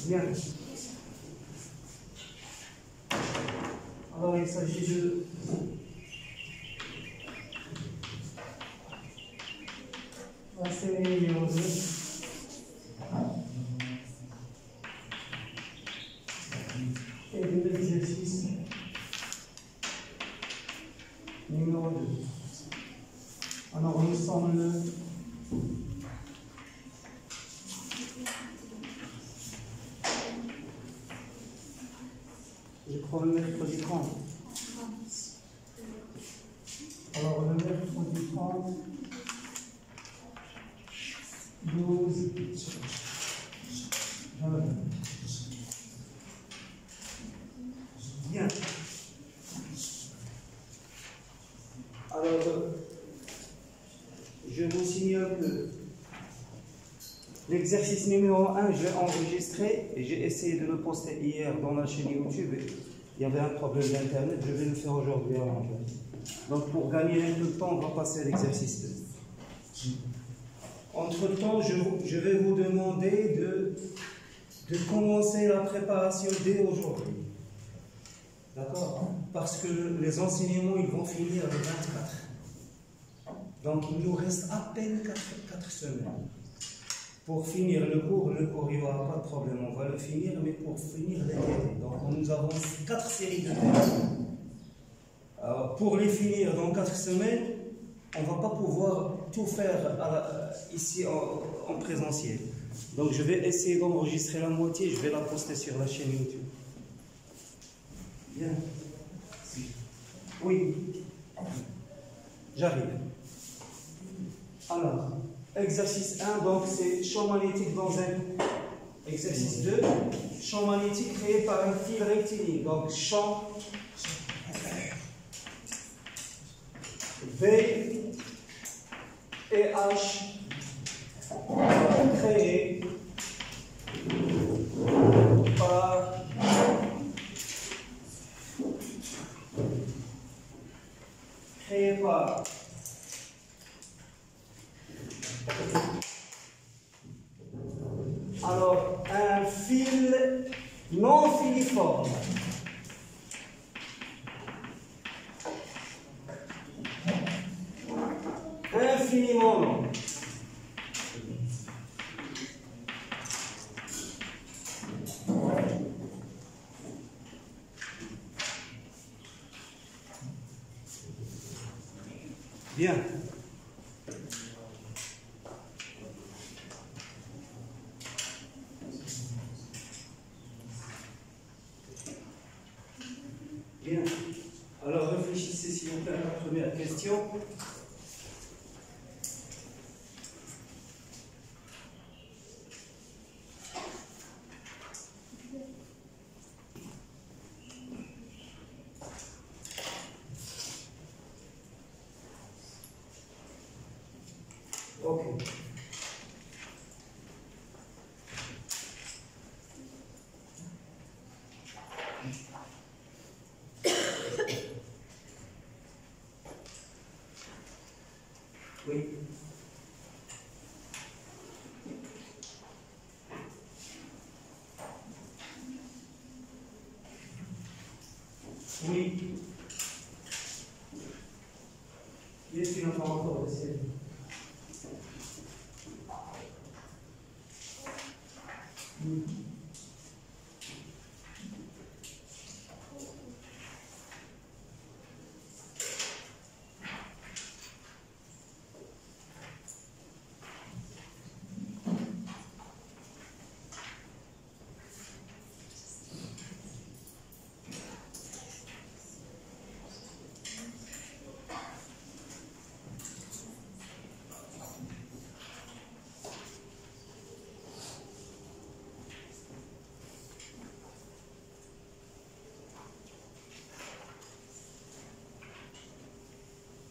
Bien. Alors il s'agit de la série numéro 2. Et de l'exercice numéro 2. Alors nous sommes le je prends le mercredi 30. Alors le mercredi 30, 12, bien. Alors, je vous signale que l'exercice numéro 1, je l'ai enregistré et j'ai essayé de le poster hier dans la chaîne YouTube. Il y avait un problème d'internet, je vais le faire aujourd'hui à l'envers. Donc pour gagner un peu de temps, on va passer à l'exercice 2. Entre-temps, je vais vous demander de commencer la préparation dès aujourd'hui. D'accord? Parce que les enseignements, ils vont finir le 24. Donc il nous reste à peine 4 semaines. Pour finir le cours, il n'y aura pas de problème, on va le finir, mais pour finir les TD. Donc nous avons 4 séries de TD. Alors, pour les finir dans 4 semaines, on ne va pas pouvoir tout faire ici en présentiel. Donc je vais essayer d'enregistrer la moitié, je vais la poster sur la chaîne YouTube. Bien. Oui. J'arrive. Alors, exercice 1, donc c'est champ magnétique dans un. Exercice 2, champ magnétique créé par un fil rectiligne. Donc champ V et H créé par alors un fil non filiforme. Infiniment long. Bien. Bien. Alors réfléchissez s'il vous plaît à la première question. Ok. Oui. Oui. Il est une encore de ciel.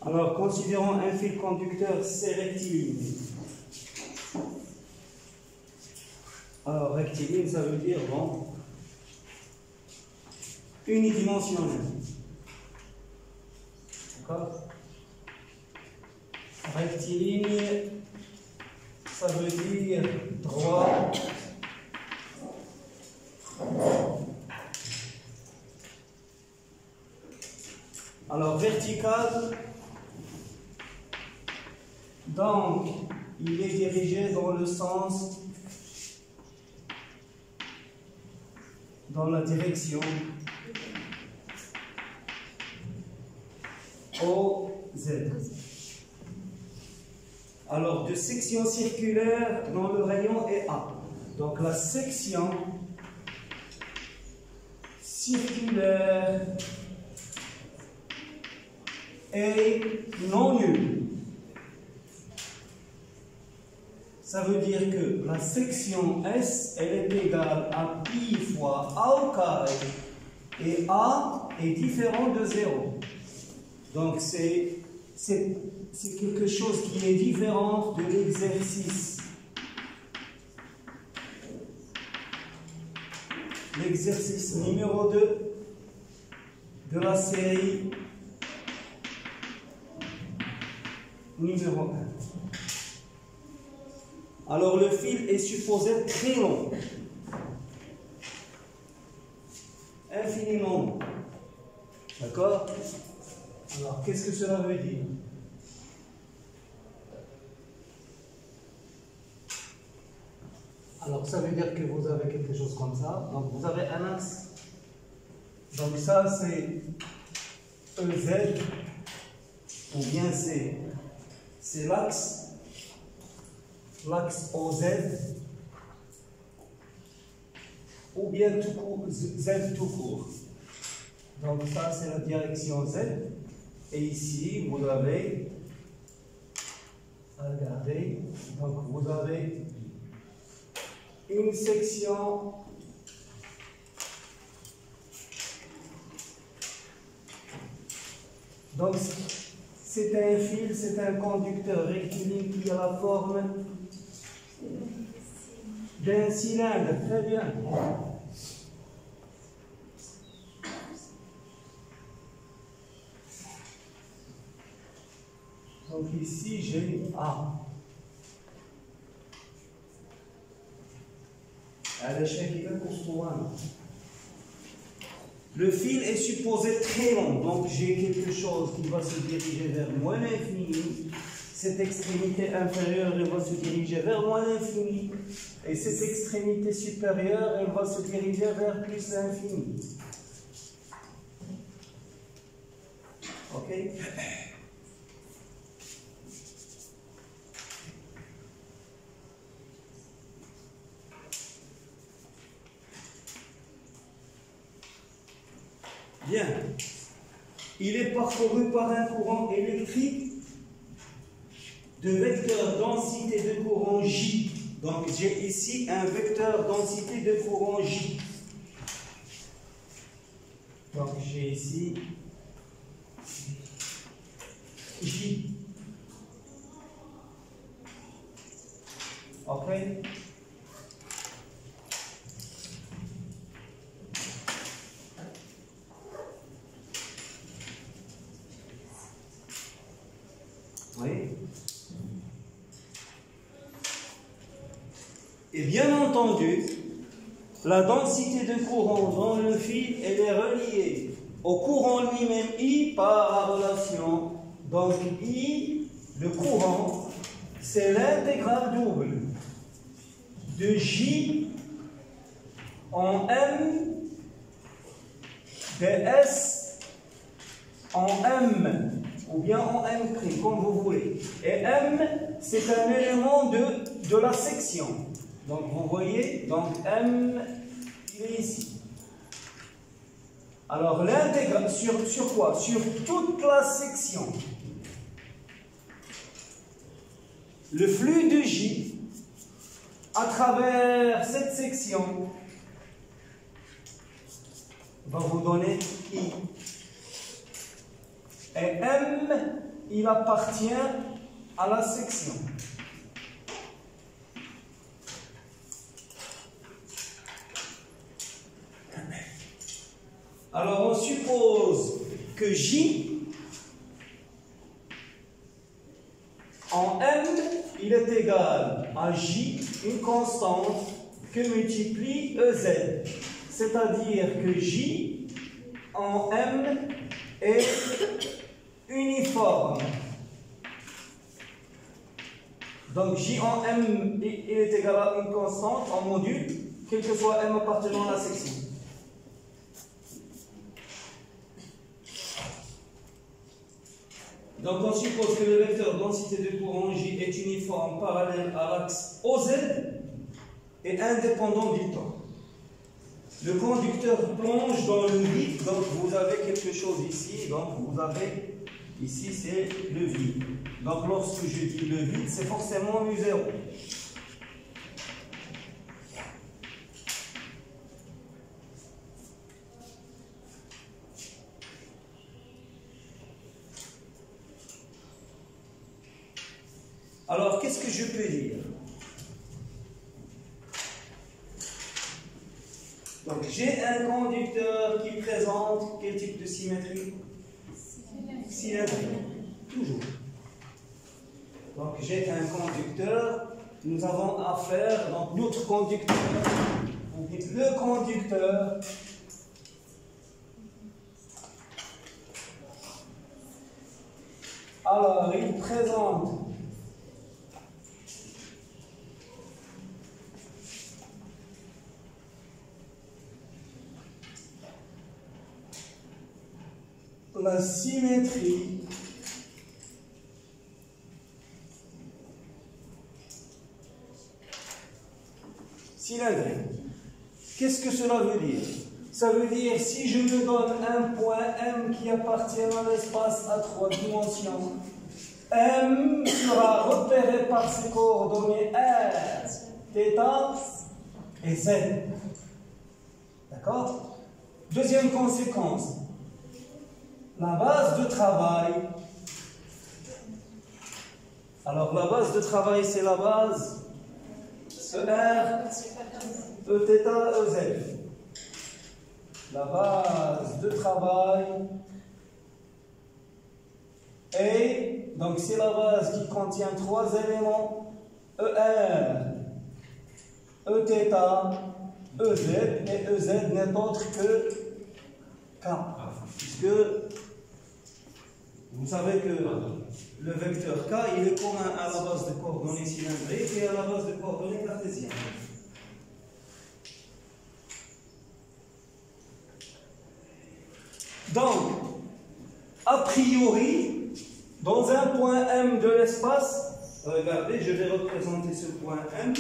Alors, considérons un fil conducteur C rectiligne. Alors, rectiligne, ça veut dire, bon, unidimensionnel. D'accord? Rectiligne, ça ça veut dire droit. Alors vertical, donc il est dirigé dans le sens, dans la direction OZ. Alors de section circulaire dans le rayon est A. Donc la section circulaire est non nulle. Ça veut dire que la section S, elle est égale à pi fois A au carré. Et A est différent de 0. Donc c'est quelque chose qui est différent de l'exercice. L'exercice numéro 2 de la série numéro 1. Alors le fil est supposé être très long, infiniment long. D'accord? Alors qu'est-ce que cela veut dire? Alors ça veut dire que vous avez quelque chose comme ça. Donc vous avez un axe. Donc ça c'est EZ, ou bien c'est l'axe OZ, ou bien tout court, Z tout court. Donc ça c'est la direction Z. Et ici vous avez, regardez, donc vous avez une section donc c'est un fil, c'est un conducteur rectiligne qui a la forme d'un cylindre. Très bien. Donc ici j'ai A. Le fil est supposé très long, donc j'ai quelque chose qui va se diriger vers moins l'infini. Cette extrémité inférieure, elle va se diriger vers moins l'infini. Et cette extrémité supérieure, elle va se diriger vers plus l'infini. Ok? Bien. Il est parcouru par un courant électrique de vecteur densité de courant J. Donc j'ai ici un vecteur densité de courant J. Donc j'ai ici J. Ok? Oui. Et bien entendu, la densité de courant dans le fil, elle est reliée au courant lui-même I par la relation. Donc I, le courant, c'est l'intégrale double de J en M de S en M, ou bien en M', comme vous voulez. Et M, c'est un élément de la section. Donc vous voyez, donc M, il est ici. Alors l'intégrale, sur quoi? Sur toute la section. Le flux de J, à travers cette section, va vous donner I. Et M, il appartient à la section. Alors on suppose que J, en M, il est égal à J, une constante, que multiplie EZ. C'est-à-dire que J en M est uniforme. Donc J en M il est égal à une constante en module, quel que soit M appartenant à la section. Donc on suppose que le vecteur densité de courant J est uniforme parallèle à l'axe OZ et indépendant du temps. Le conducteur plonge dans le vide, donc vous avez quelque chose ici, donc vous avez ici c'est le vide. Donc lorsque je dis le vide, c'est forcément U0. Alors, qu'est-ce que je peux dire? Donc, j'ai un conducteur qui présente quel type de symétrie? Cylindrique. Toujours. Donc, j'ai un conducteur. Nous avons affaire, donc notre conducteur, le conducteur, alors, il présente la symétrie cylindrique. Qu'est-ce que cela veut dire? Ça veut dire si je me donne un point M qui appartient à l'espace à 3 dimensions, M sera repéré par ses coordonnées R, θ et Z. D'accord? Deuxième conséquence. La base de travail. Alors, la base de travail, c'est la base ER, Eθ, EZ. La base de travail est, donc c'est la base qui contient 3 éléments, ER, Eθ, EZ, et EZ n'est autre que K. Puisque vous savez que le vecteur K, il est commun à la base de coordonnées cylindriques et à la base de coordonnées cartésiennes. Donc, a priori, dans un point M de l'espace, regardez, je vais représenter ce point M.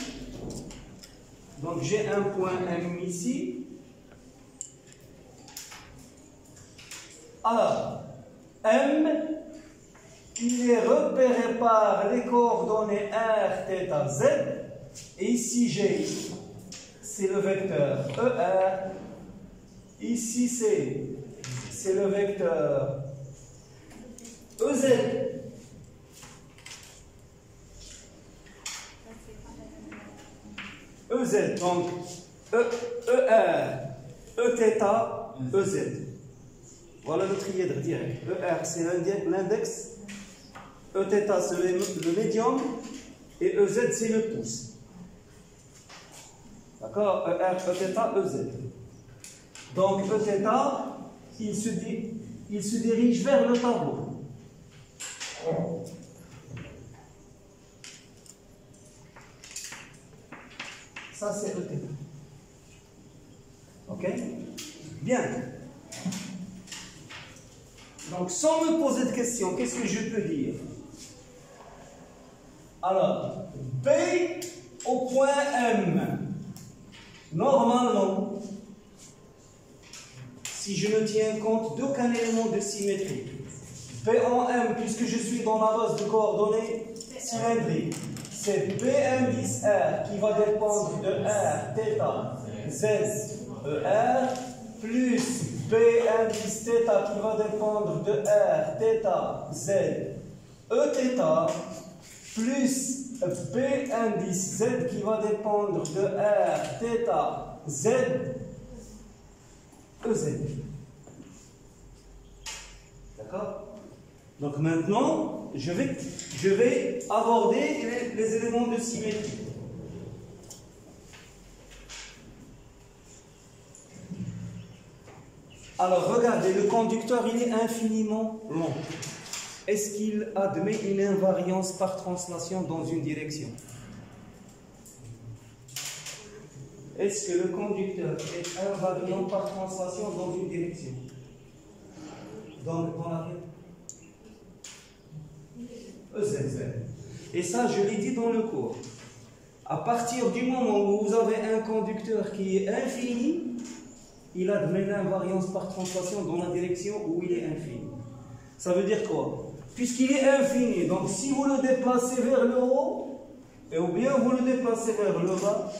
Donc, j'ai un point M ici. Alors, M, il est repéré par les coordonnées R, θ, Z. Et ici, G, c'est le vecteur ER. Ici, c'est le vecteur EZ. EZ, donc ER, Eθ, EZ. Voilà le trièdre direct. ER, c'est l'index. Eθ, c'est le médium. Et EZ, c'est le pouce. D'accord? ER, Eθ, EZ. Donc, Eθ, il se dirige vers le tableau. Ça, c'est Eθ. Ok? Bien. Donc, sans me poser de questions, qu'est-ce que je peux dire? Alors, B au point M. Normalement, si je ne tiens compte d'aucun élément de symétrie, B en M, puisque je suis dans la base de coordonnées cylindriques, c'est B indice R qui va dépendre de R, θ, Z, ER, plus B indice θ qui va dépendre de R, θ, Z, Eθ, plus B indice Z qui va dépendre de R, θ, Z, EZ. D'accord? Donc maintenant, je vais aborder les éléments de symétrie. Alors, regardez, le conducteur, il est infiniment long. Est-ce qu'il admet une invariance par translation dans une direction? Est-ce que le conducteur est invariant par translation dans une direction? Dans laquelle? EZ. Et ça, je l'ai dit dans le cours. À partir du moment où vous avez un conducteur qui est infini, il admet l'invariance par translation dans la direction où il est infini. Ça veut dire quoi? Puisqu'il est infini, donc si vous le déplacez vers le haut, ou bien vous le déplacez vers le bas,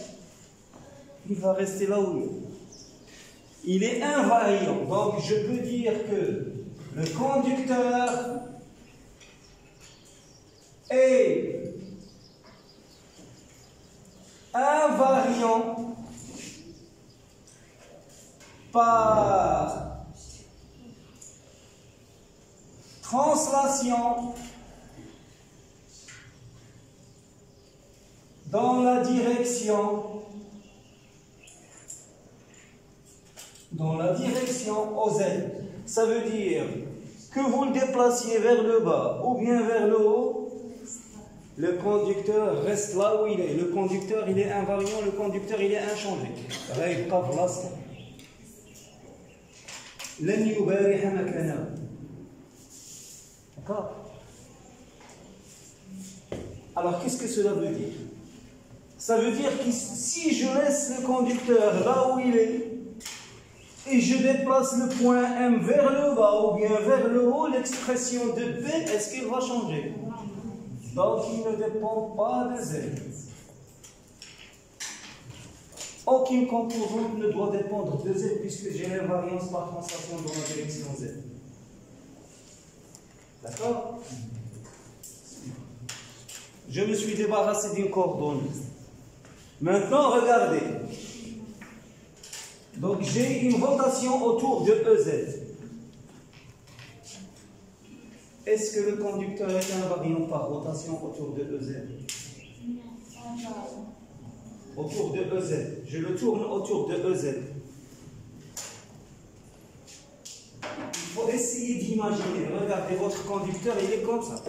il va rester là où il est. Il est invariant, donc je peux dire que le conducteur est invariant par translation dans la direction OZ. Ça veut dire que vous le déplaciez vers le bas ou bien vers le haut, le conducteur reste là où il est. Le conducteur, il est invariant, le conducteur, il est inchangé. D'accord? Alors, qu'est-ce que cela veut dire? Ça veut dire que si je laisse le conducteur là où il est, et je déplace le point M vers le bas ou bien vers le haut, l'expression de B, est-ce qu'elle va changer? Donc, il ne dépend pas de Z. Aucune composante ne doit dépendre de Z puisque j'ai l'invariance par translation dans la direction Z. D'accord? Je me suis débarrassé d'une coordonnée. Maintenant, regardez. Donc, j'ai une rotation autour de EZ. Est-ce que le conducteur est invariant par rotation autour de EZ? Autour de EZ. Je le tourne autour de EZ. Il faut essayer d'imaginer. Regardez, votre conducteur, il est comme ça.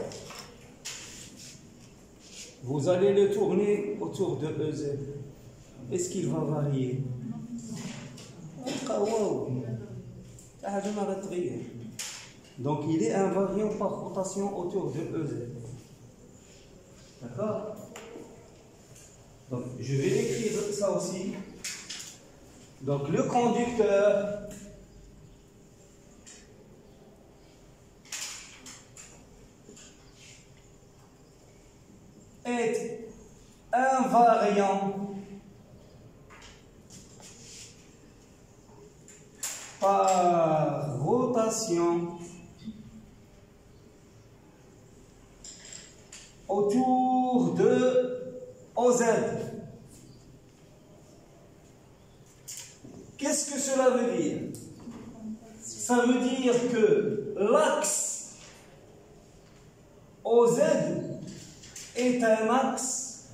Vous allez le tourner autour de EZ. Est-ce qu'il va varier? Donc il est invariant par rotation autour de EZ. D'accord? Donc je vais écrire ça aussi. Donc le conducteur est invariant par rotation autour de OZ. Qu'est-ce que cela veut dire? Ça veut dire que l'axe OZ est un axe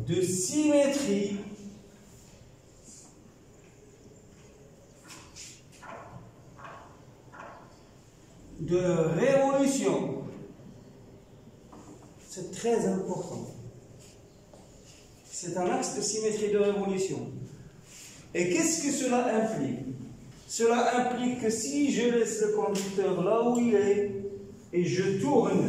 de symétrie de révolution. C'est très important. C'est un axe de symétrie de révolution. Et qu'est-ce que cela implique? Cela implique que si je laisse le conducteur là où il est et je tourne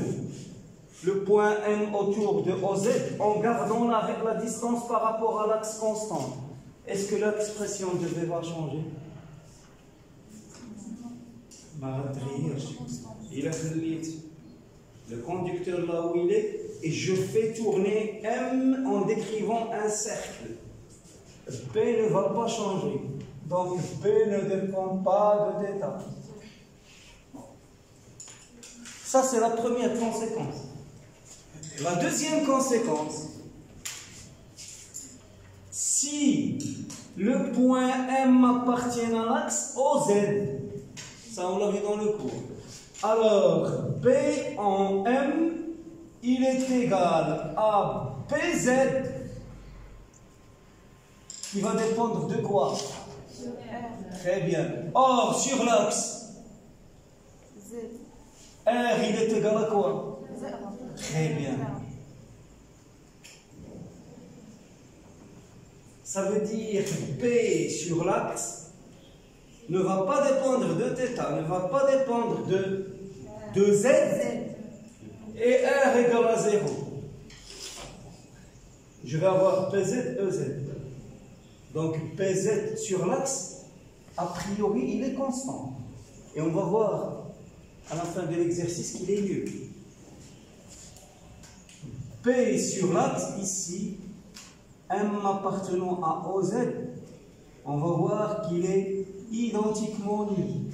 le point M autour de OZ en gardant la distance par rapport à l'axe constant, est-ce que l'expression de V va changer? Il a le conducteur là où il est et je fais tourner M en décrivant un cercle. B ne va pas changer. Donc B ne dépend pas de θ. Ça, c'est la première conséquence. La deuxième conséquence, si le point M appartient à l'axe OZ, ça on l'a vu dans le cours, Alors, B en M, il est égal à BZ, qui va dépendre de quoi? Très bien. Or, sur l'axe, R, il est égal à quoi? Très bien. Ça veut dire B sur l'axe ne va pas dépendre de θ, ne va pas dépendre de Z, et R égale à 0. Je vais avoir PZ, EZ. Donc PZ sur l'axe, a priori, il est constant. Et on va voir à la fin de l'exercice qu'il est nul. P sur l'axe, ici, M appartenant à OZ, on va voir qu'il est identiquement nul.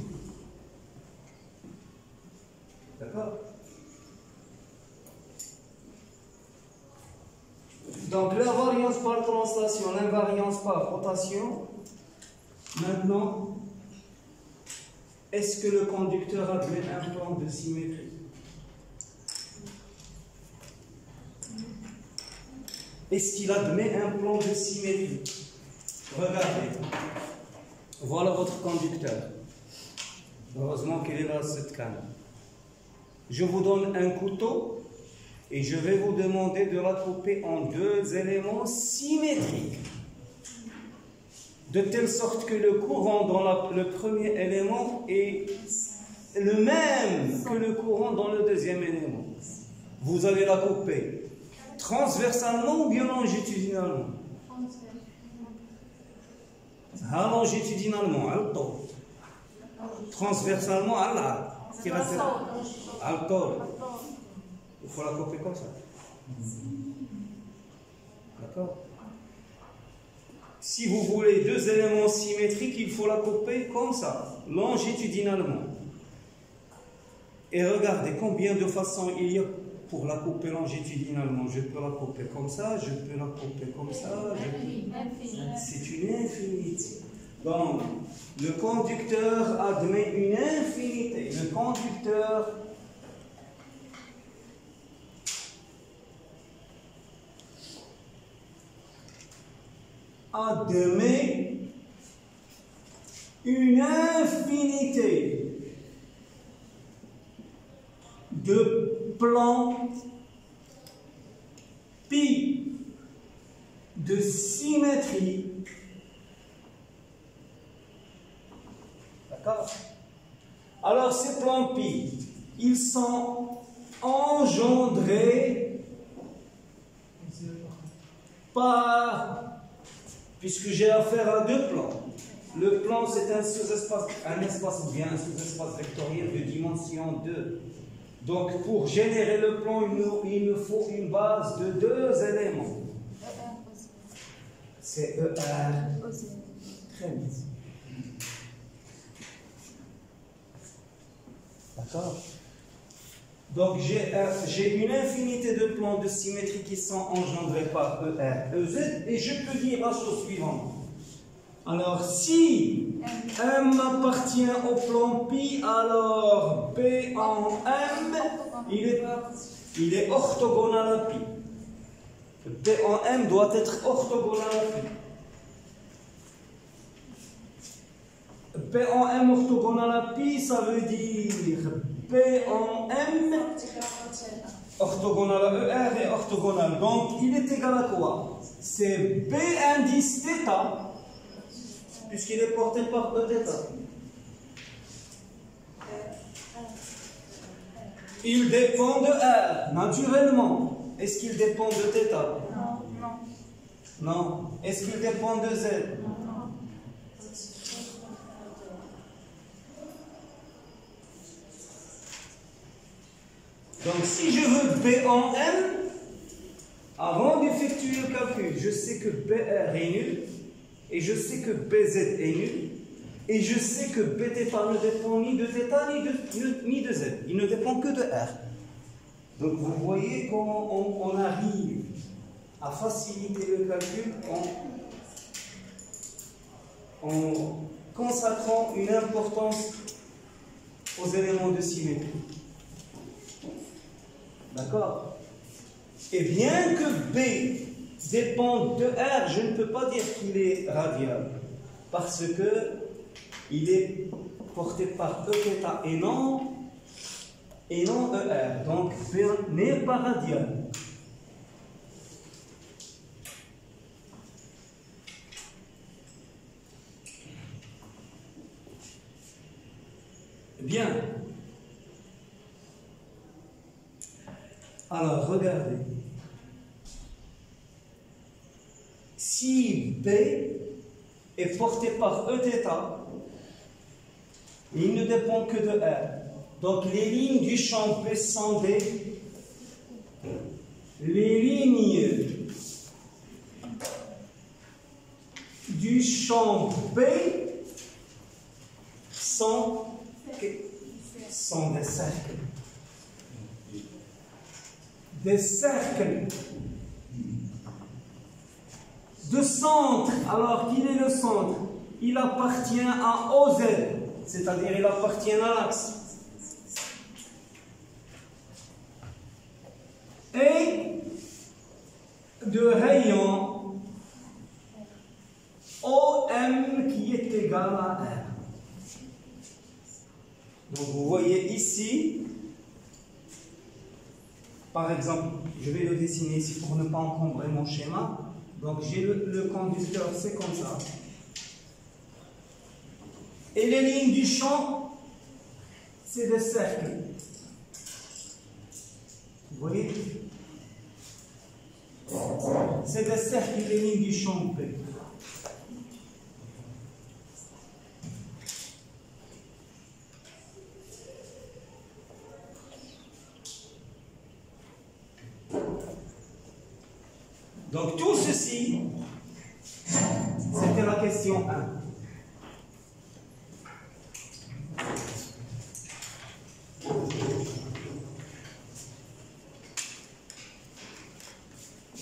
D'accord? Donc la variance par translation, l'invariance par rotation. Maintenant, est-ce que le conducteur admet un plan de symétrie? Est-ce qu'il admet un plan de symétrie? Regardez. Voilà votre conducteur. Heureusement qu'il est là, cette canne. Je vous donne un couteau et je vais vous demander de la couper en deux éléments symétriques. De telle sorte que le courant dans le premier élément est le même que le courant dans le deuxième élément. Vous allez la couper transversalement ou bien longitudinalement? Longitudinalement, transversalement, il faut la couper comme ça. D'accord? Si vous voulez deux éléments symétriques, il faut la couper comme ça, longitudinalement. Et regardez combien de façons il y a pour la couper longitudinalement. Je peux la couper comme ça, je peux la couper comme ça. C'est une infinité. Donc, le conducteur admet une infinité. Le conducteur admet une infinité de plans pi de symétrie. D'accord? Alors ces plans pi, ils sont engendrés par, puisque j'ai affaire à deux plans. Le plan, c'est un sous-espace, un espace ou bien un sous-espace vectoriel de dimension 2. Donc, pour générer le plan, il me faut une base de deux éléments. C'est ER. Très bien. D'accord? Donc, j'ai une infinité de plans de symétrie qui sont engendrés par ER, EZ, et je peux dire la chose suivante. Alors, si M appartient au plan pi, alors P en M, il est orthogonal à pi. P en M doit être orthogonal à pi. P en M orthogonal à pi, ça veut dire P en M orthogonal à ER et orthogonal. Donc, il est égal à quoi? C'est B indice θ, puisqu'il est porté par Eθ. Il dépend de R, naturellement. Est-ce qu'il dépend de θ? Non. Est-ce qu'il dépend de Z? Donc, si je veux B en M, avant d'effectuer le calcul, je sais que BR est nul, et je sais que BZ est nul, et je sais que Bθ ne dépend ni de θ ni de Z. Il ne dépend que de R. Donc, vous voyez comment on arrive à faciliter le calcul en consacrant une importance aux éléments de symétrie. D'accord? Et bien que B dépend de R, je ne peux pas dire qu'il est radial. Parce que il est porté par Eθ et non ER. Donc B n'est pas radial. Bien. Alors, regardez. Si B est porté par Eθ, il ne dépend que de R. Donc, les lignes du champ B sont les lignes du champ B sont des cercles. Des cercles de centre. Alors, qu'il est le centre? Il appartient à OZ, c'est-à-dire il appartient à l'axe. Et de rayon OM qui est égal à R. Donc vous voyez ici, par exemple, je vais le dessiner ici pour ne pas encombrer mon schéma. Donc j'ai le conducteur, c'est comme ça. Et les lignes du champ, c'est des cercles. Vous voyez? C'est des cercles, les lignes du champ B. Donc tout ceci, c'était la question 1.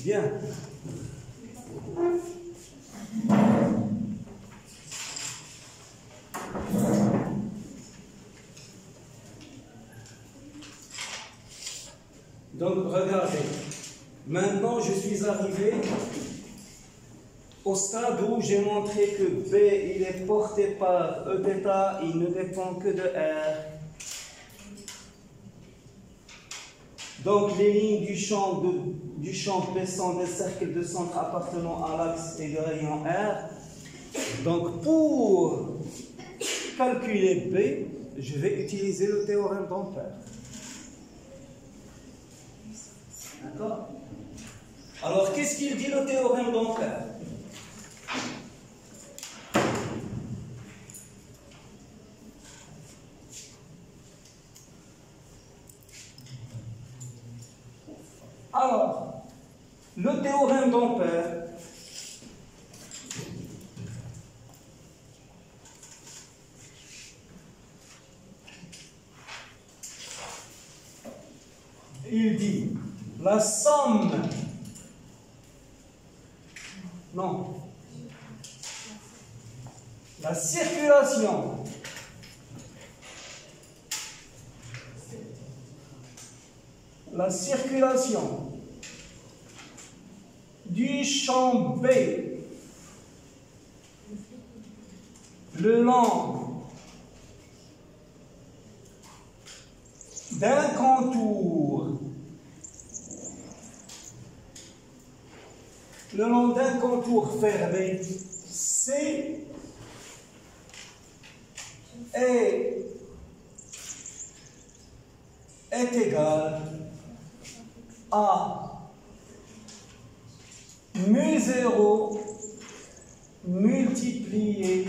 Bien. Donc regardez. Maintenant, je suis arrivé au stade où j'ai montré que B, il est porté par Eθ, il ne dépend que de R. Donc, les lignes du champ B sont des cercles de centre appartenant à l'axe et de rayon R. Donc, pour calculer B, je vais utiliser le théorème d'Ampère. D'accord? Alors, qu'est-ce qu'il dit le théorème d'Ampère? Alors, le théorème d'Ampère il dit la somme, non, la circulation du champ B le long d'un contour fermé C est égal à mu0 multiplié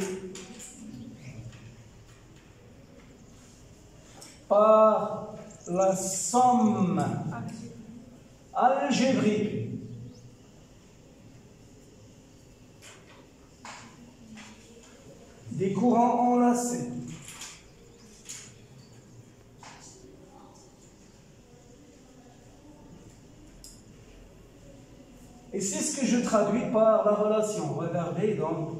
par la somme algébrique des courants enlacés et c'est ce que je traduis par la relation. Regardez donc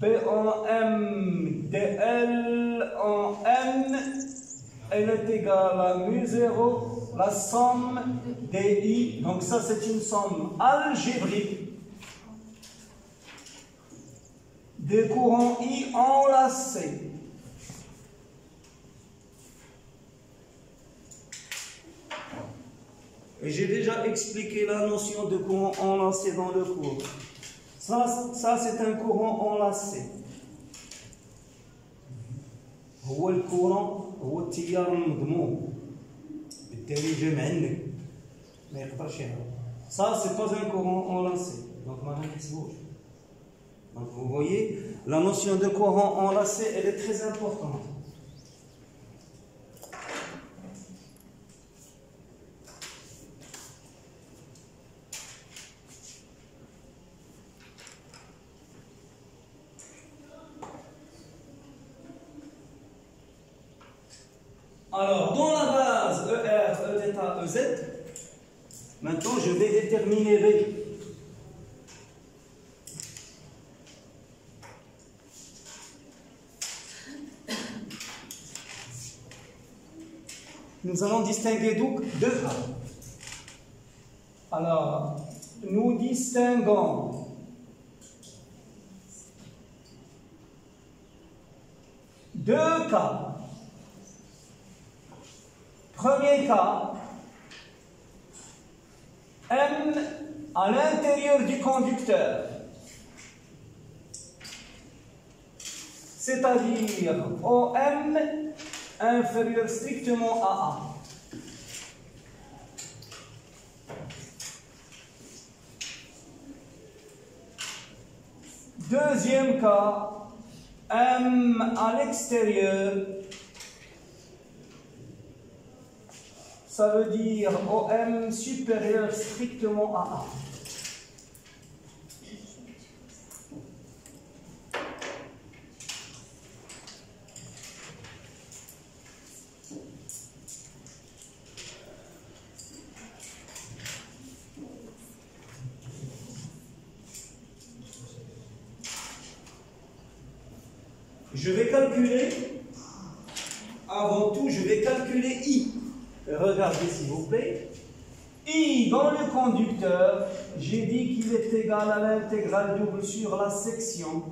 B en M dl en N, elle est égale à mu0, la somme di. Donc ça c'est une somme algébrique des courants I enlacés. Et j'ai déjà expliqué la notion de courant enlacé dans le cours. Ça c'est un courant enlacé. هو الكورون هو التيار المضموم بالتالي جمع عندك ما يقدرش يهرب. Ça c'est pas un courant enlacé. Donc ما غنحسبوش. Donc vous voyez, la notion de courant enlacé, elle est très importante. Alors, dans la base ER, Eθ, Ez, maintenant je vais déterminer V. Nous allons distinguer donc deux cas. Alors, nous distinguons deux cas. Premier cas, M à l'intérieur du conducteur, c'est-à-dire OM inférieur strictement à A. Deuxième cas, M à l'extérieur, ça veut dire OM supérieur strictement à A. Je vais calculer, avant tout, je vais calculer I. Regardez s'il vous plaît. I dans le conducteur, j'ai dit qu'il est égal à l'intégrale double sur la section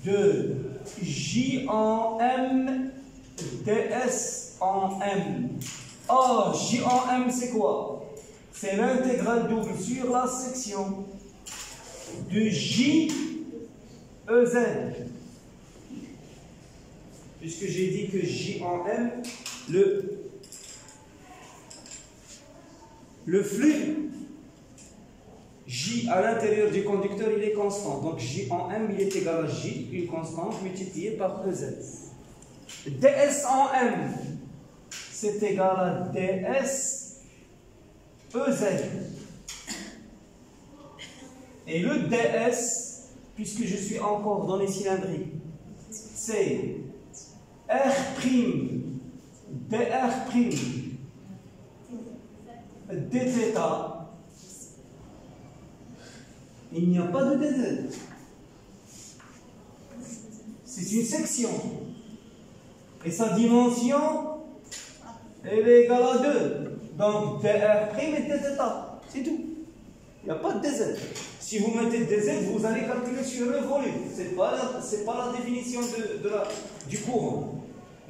de J en M ds en M. Or, J en M c'est quoi? C'est l'intégrale double sur la section de J EZ. Puisque j'ai dit que J en M, le flux J à l'intérieur du conducteur, il est constant. Donc J en M, il est égal à J, une constante, multipliée par EZ. ds en M, c'est égal à ds EZ. Et le ds, puisque je suis encore dans les cylindriques, c'est R' dr' dθ. Il n'y a pas de dz. C'est une section. Et sa dimension, elle est égale à 2. Donc dr' et dθ. C'est tout. Il n'y a pas de dz. Si vous mettez dz, vous allez calculer sur le volume. Ce n'est pas la définition du courant.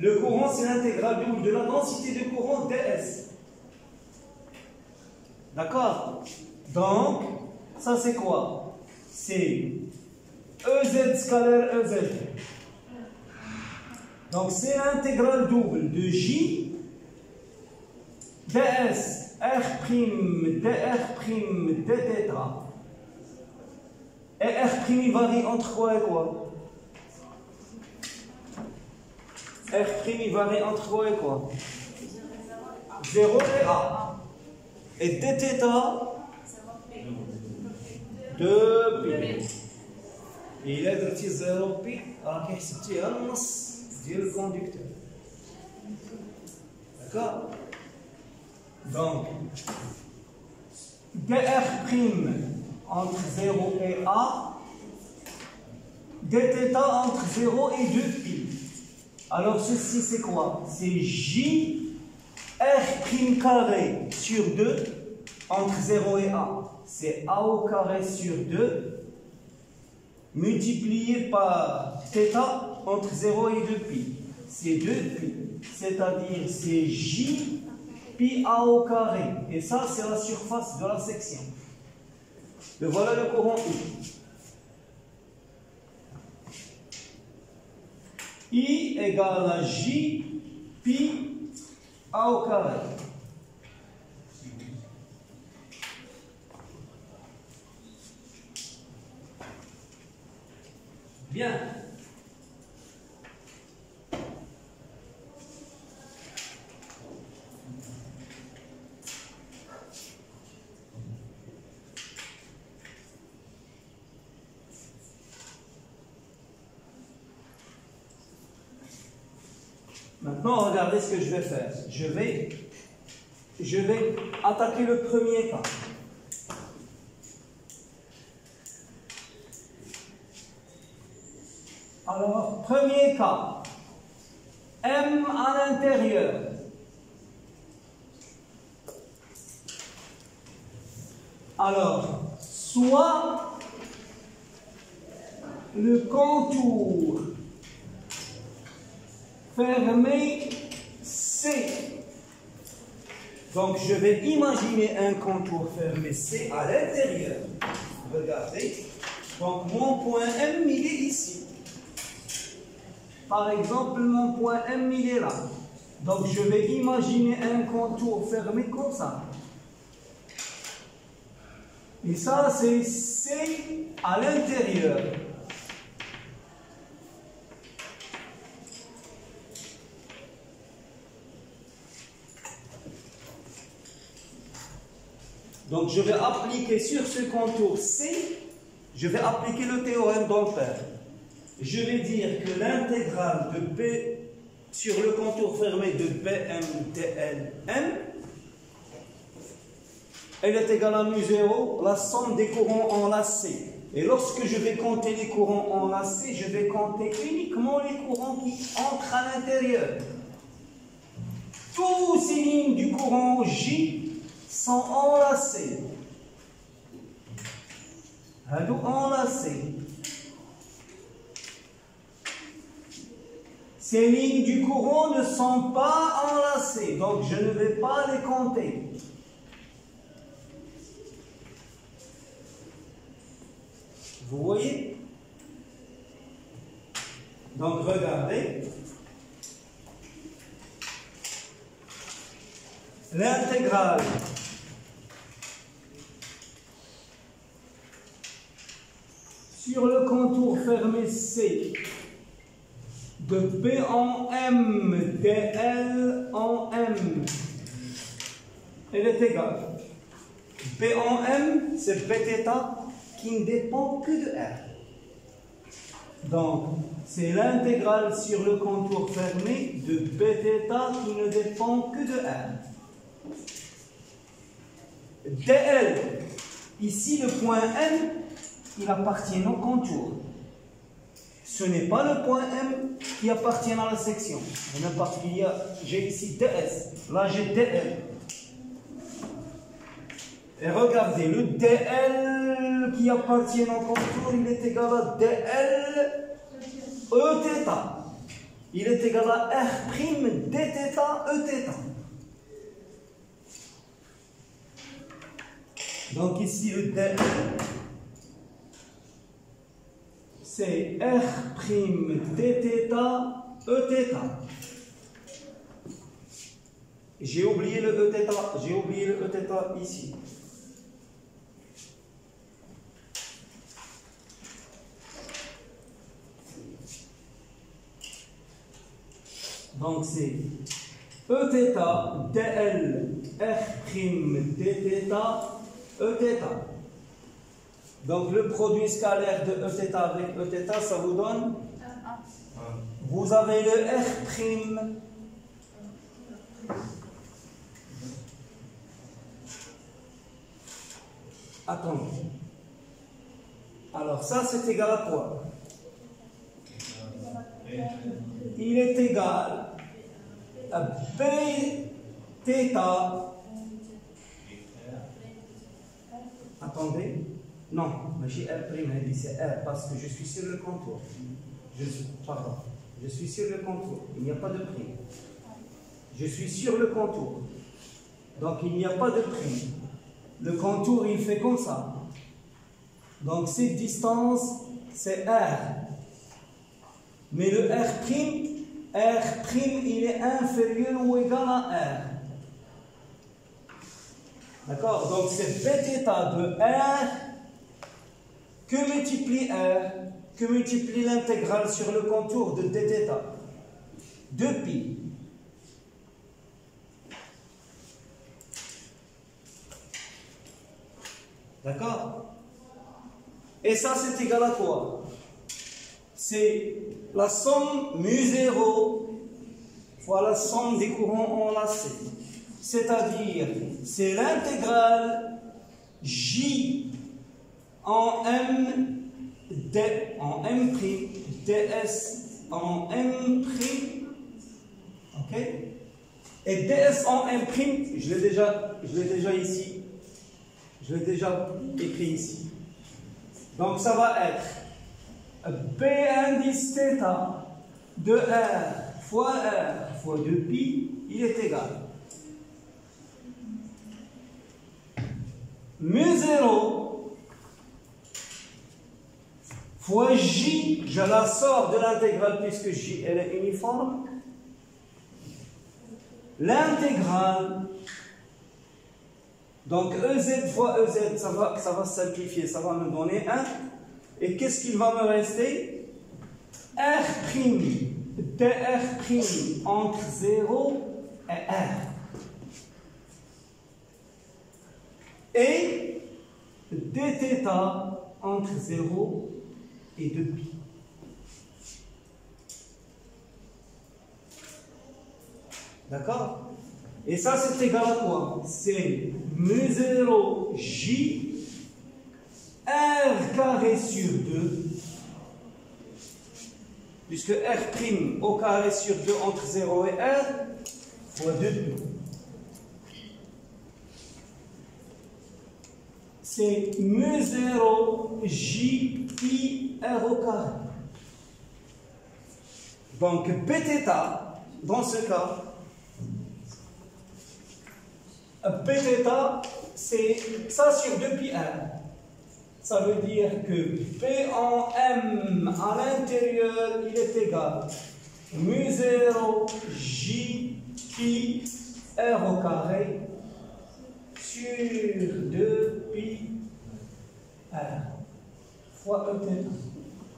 Le courant, c'est l'intégrale double de la densité de courant ds. D'accord? Donc, ça c'est quoi? C'est EZ scalaire EZ. Donc, c'est l'intégrale double de J ds R' dr' dθ. Et R' il varie entre quoi et quoi? R' il varie entre quoi et quoi? 0 et A. Et dθ 2π. إلا درتي 0 بي راه كيحسبتيها النص ديال الكوندكتور. D'accord? Donc, dr' entre 0 et A, dθ entre 0 et 2π. Alors ceci c'est quoi? C'est J R' carré sur 2 entre 0 et A. C'est A au carré sur 2 multiplié par θ entre 0 et 2π. C'est 2π. C'est-à-dire c'est J pi A au carré. Et ça c'est la surface de la section. Et voilà le courant I. I égale à J pi A au carré. Bien. Maintenant, regardez ce que je vais faire. Je vais attaquer le premier cas. Alors, premier cas. M à l'intérieur. Alors, soit le contour fermé C. Donc, je vais imaginer un contour fermé C à l'intérieur. Regardez. Donc, mon point M, il est ici. Par exemple, mon point M, il est là. Donc, je vais imaginer un contour fermé comme ça. Et ça, c'est C à l'intérieur. Donc, je vais appliquer sur ce contour C, je vais appliquer le théorème d'Ampère. Je vais dire que l'intégrale de B sur le contour fermé de BM dLm, elle est égale à μ0, la somme des courants enlacés. Et lorsque je vais compter les courants enlacés, je vais compter uniquement les courants qui entrent à l'intérieur. Tous ces lignes du courant J sont enlacées. Enlacées. Ces lignes du courant ne sont pas enlacées, donc je ne vais pas les compter. Vous voyez? Donc regardez. L'intégrale sur le contour fermé C de B en M dL en M, elle est égale. B en M, c'est Bθ qui ne dépend que de R. Donc, c'est l'intégrale sur le contour fermé de Bθ qui ne dépend que de R. dL, ici le point M, il appartient au contour. Ce n'est pas le point M qui appartient à la section. J'ai ici DS, là j'ai DL. Et regardez, le DL qui appartient au contour, il est égal à DL Eθ. Il est égal à R' dθ Eθ. Donc ici le DL, c'est R' dθ Eθ. J'ai oublié le Eθ ici. Donc c'est Eθ dl R' dθ Eθ. Donc le produit scalaire de Eθ avec Eθ, ça vous donne? Vous avez le R'. Attendez. Alors ça c'est égal à quoi? il est égal à B θ. Attendez. Non, mais j'ai R', c'est R, parce que je suis sur le contour. Pardon. Je suis sur le contour. Il n'y a pas de prime. Je suis sur le contour. Donc il n'y a pas de prime. Le contour, il fait comme ça. Donc cette distance, c'est R. Mais le R', il est inférieur ou égal à R. D'accord? Donc c'est Bθ de R que multiplie R, que multiplie l'intégrale sur le contour de dθ. De pi. D'accord? Et ça, c'est égal à quoi? C'est la somme mu0 fois la somme des courants enlacés. C'est-à-dire, c'est l'intégrale J en M, en M', ds en M', ok? Et ds en M', je l'ai déjà ici. Je l'ai déjà écrit ici. Donc ça va être B indice θ de R fois 2pi, il est égal. Mu0 fois J, je la sors de l'intégrale puisque J elle est uniforme. L'intégrale, donc EZ fois EZ, ça va simplifier, ça va me donner 1. Et qu'est-ce qu'il va me rester? R', dR' entre 0 et R. Et dθ entre 0 et 2pi. D'accord? Et ça, c'est égal à quoi? C'est mu0 J R carré sur 2, puisque R' au carré sur 2 entre 0 et R fois 2pi. C'est mu0 J pi R au carré. Donc Bθ, dans ce cas, Bθ, c'est ça sur 2pi R. Ça veut dire que P en M à l'intérieur, il est égal mu0 J pi R au carré sur 2pi R fois Eθ.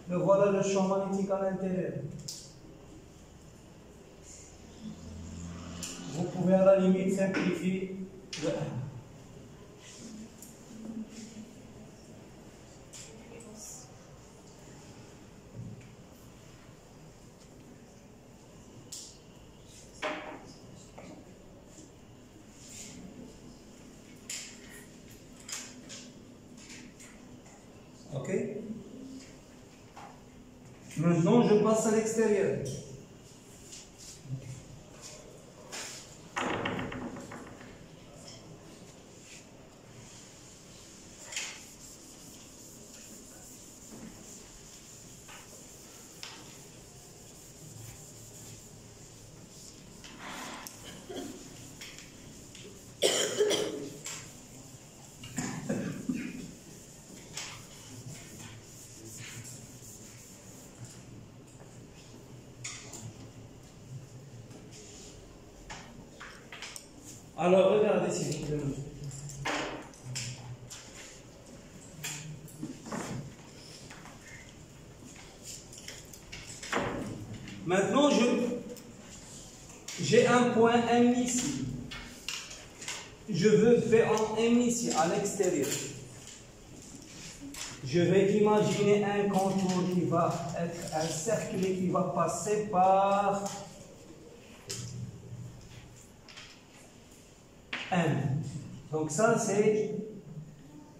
Le voilà le champ magnétique à l'intérieur. Vous pouvez à la limite simplifier le R. Ok? Maintenant, je passe à l'extérieur. Alors, regardez s'il vous plaît. Maintenant, j'ai un point M ici. Je veux P en M ici, à l'extérieur. Je vais imaginer un contour qui va être un cercle qui va passer par M. Donc ça,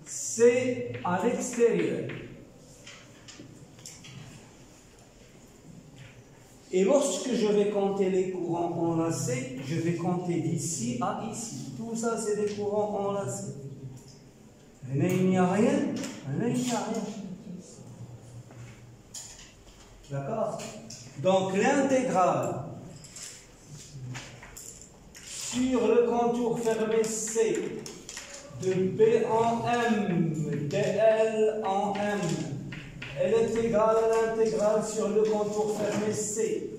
c'est à l'extérieur. Et lorsque je vais compter les courants enlacés, je vais compter d'ici à ici. Tout ça, c'est des courants enlacés. Là, il n'y a rien. Là, il n'y a rien. D'accord? Donc, l'intégrale sur le contour fermé C de B en M, dL en M, elle est égale à l'intégrale sur le contour fermé C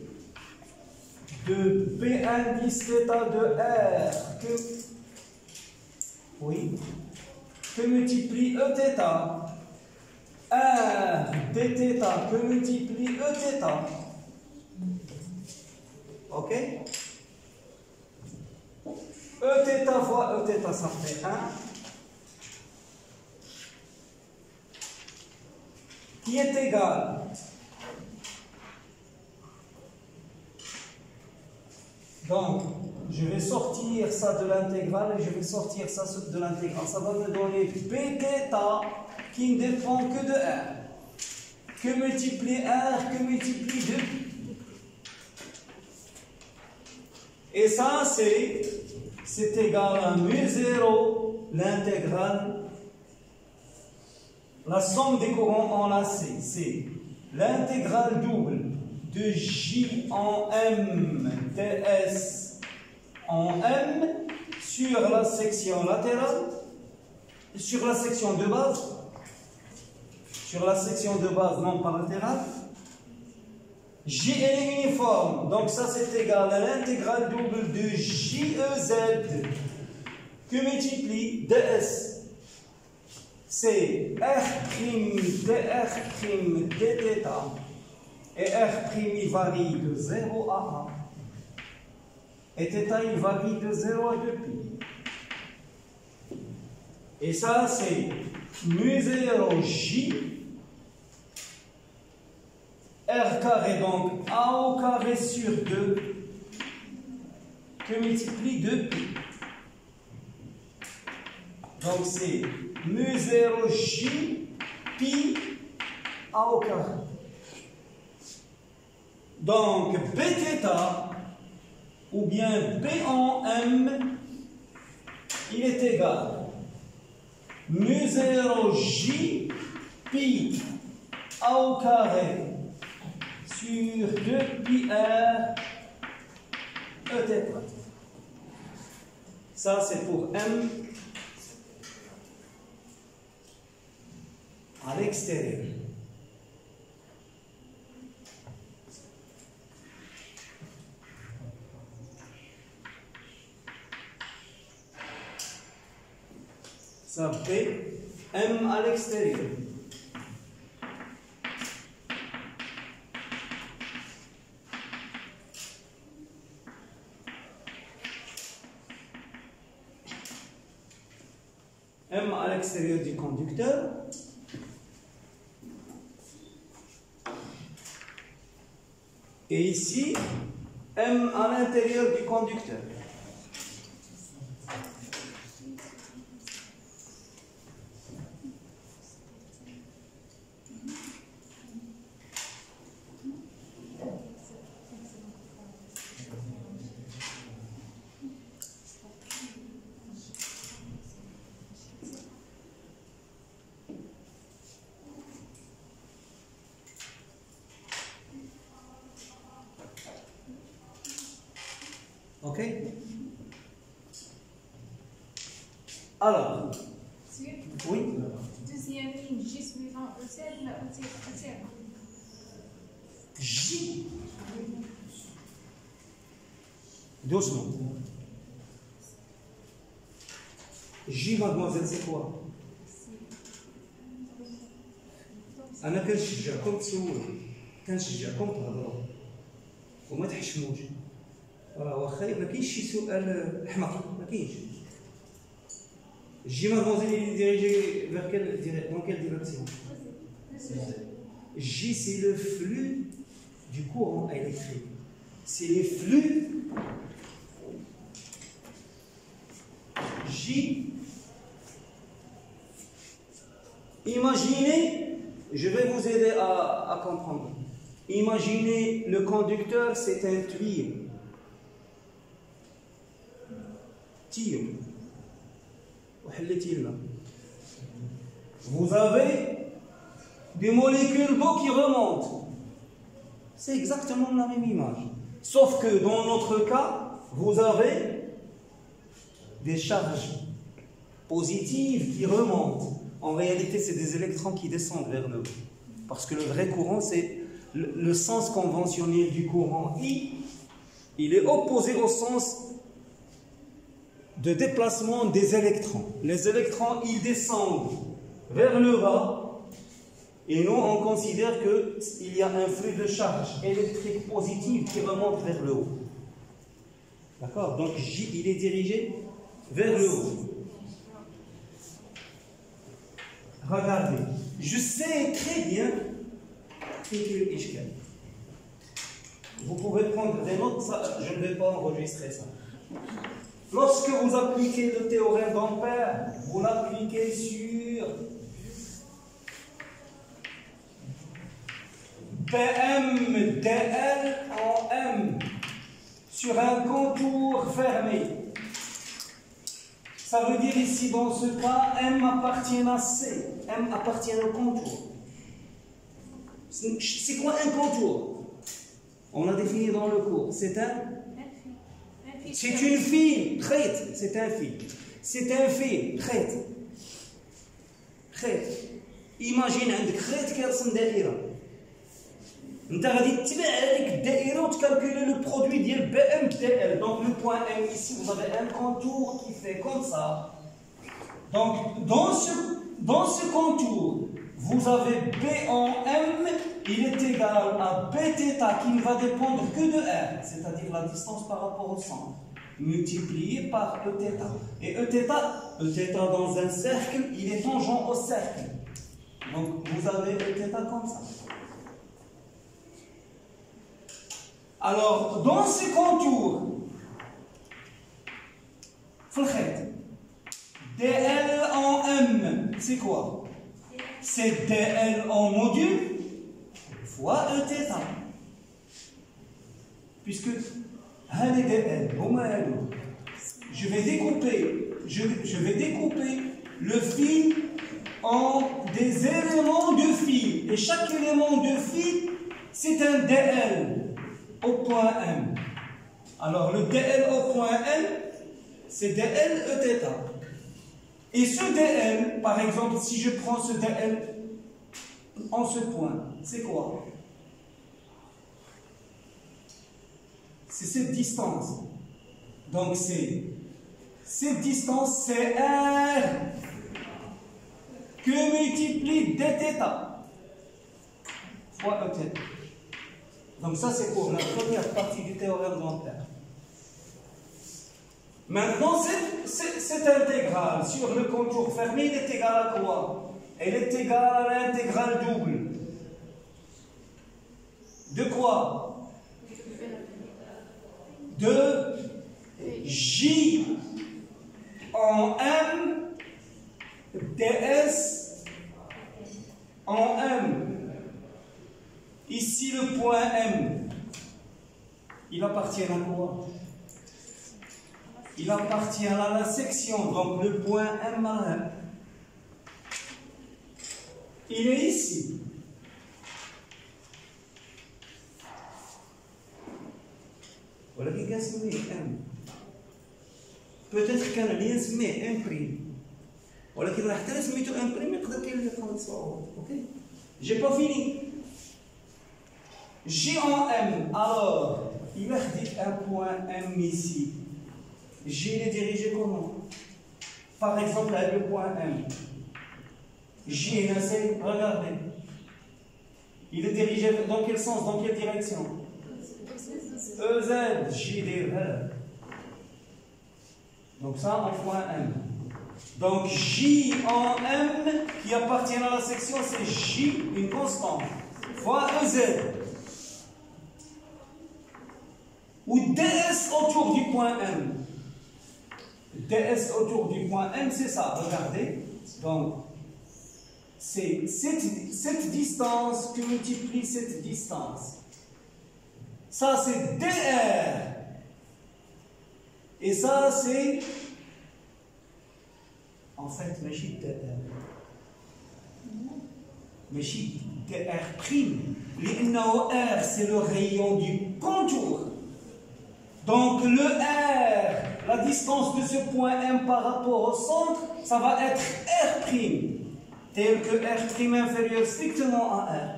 de B indice θ de R que multiplie Eθ R dθ que multiplie Eθ. Ok? Eθ fois Eθ, ça fait 1. Qui est égal donc je vais sortir ça de l'intégrale et je vais sortir ça de l'intégrale. Ça va me donner Bθ qui ne dépend que de R. Que multiplie R, que multiplie 2. Et ça, c'est égal à mu0, l'intégrale. La somme des courants enlacés, c'est l'intégrale double de J en M ds en M sur la section latérale, sur la section de base, non pas latérale. J est uniforme, donc ça c'est égal à l'intégrale double de JEZ que multiplie ds. C'est R' dR' dθ. Et R' il varie de 0 à 1. Et θ il varie de 0 à 2π. Et ça c'est mu0 J R carré, donc A au carré sur 2 que multiplie 2π. Donc c'est mu0 J pi A au carré. Donc Bθ ou bien B en M, il est égal mu0 J pi A au carré sur 2πr Eθ. Ça c'est pour M à l'extérieur. Ça fait M à l'extérieur. M à l'extérieur du conducteur. Et ici, M à l'intérieur du conducteur. Ok? Alors, oui? Deuxième ligne, J suivant EZ, la EZ. J. Doucement. J, mademoiselle, c'est quoi? أنا كنشجعكم تسولوا، كنشجعكم تهضروا وما تحشموش. راه واخا ما كاينش شي سؤال حمق، ما كاينش. J, mademoiselle, il est dirigé vers dans quelle direction? J, c'est le flux du courant électrique. C'est les flux. J. Imaginez, je vais vous aider à comprendre. Imaginez le conducteur, c'est un tuyau. Vous avez des molécules d'eau qui remontent. C'est exactement la même image. Sauf que dans notre cas, vous avez des charges positives qui remontent. En réalité, c'est des électrons qui descendent vers le haut. Parce que le vrai courant, c'est le sens conventionnel du courant I. Il est opposé au sens de déplacement des électrons. Les électrons, ils descendent vers le bas. Et nous, on considère qu'il y a un flux de charge électrique positive qui remonte vers le haut. D'accord? Donc J, il est dirigé vers le haut. Regardez, je sais très bien vous pouvez prendre des notes, ça, je ne vais pas enregistrer ça. Lorsque vous appliquez le théorème d'Ampère, vous l'appliquez sur PM dl en M sur un contour fermé. Ça veut dire ici, dans ce cas, M appartient à C, M appartient au contour. C'est quoi un contour? On l'a défini dans le cours. C'est une file, traite, c'est un fil. C'est un fil, traite. Imagine un crête qui ressemble à une انت غادي تتبع هذيك الدائره وتكالكولي le produit ديال BM dl. Donc le point M ici, vous avez un contour qui fait comme ça. Donc dans ce contour, vous avez B en M, il est égal à Bθ qui ne va dépendre que de R, c'est-à-dire la distance par rapport au centre, multiplié par Eθ. Et Eθ dans un cercle, il est tangent au cercle. Donc vous avez Eθ comme ça. Alors, dans ce contour, dl en M, c'est quoi? C'est dl en module fois Eθ. Puisque, dl, je vais découper le fil en des éléments de fil. Et chaque élément de fil, c'est un dl au point M. Alors le dl au point M, c'est dl Eθ. Et ce dl, par exemple, si je prends ce dl en ce point, c'est quoi? C'est cette distance. Donc cette distance, c'est R que multiplie dθ fois Eθ. Donc ça, c'est pour la première partie du théorème d'Ampère. Maintenant, cette intégrale sur le contour fermé, elle est égale à quoi? Elle est égale à l'intégrale double. De quoi? De J en M ds en M. Ici, le point M, il appartient à quoi? Il appartient à la section, donc le point M à M. Il est ici. Voilà qui a semé M. Peut-être qu'un lien semé M prime. Voilà qui va être semé M prime, mais peut-être qu'il va prendre ça. Ok? J'ai pas fini. J en M, alors, il va dire un point M ici. J est dirigé comment? Par exemple, avec le point M. J, regardez. Il est dirigé dans quel sens? Dans quelle direction? EZ, J derrière. Donc ça, en point M. Donc J en M, qui appartient à la section, c'est J, une constante, fois EZ. Ou ds autour du point M. ds autour du point M, c'est ça, regardez. Donc, c'est cette distance qui multiplie cette distance. Ça, c'est dr. Et ça, c'est... En fait, ماشي dr. ماشي dr prime. لأنه R, c'est le rayon du contour. Donc, le R, la distance de ce point M par rapport au centre, ça va être R', tel que R' inférieur strictement à R.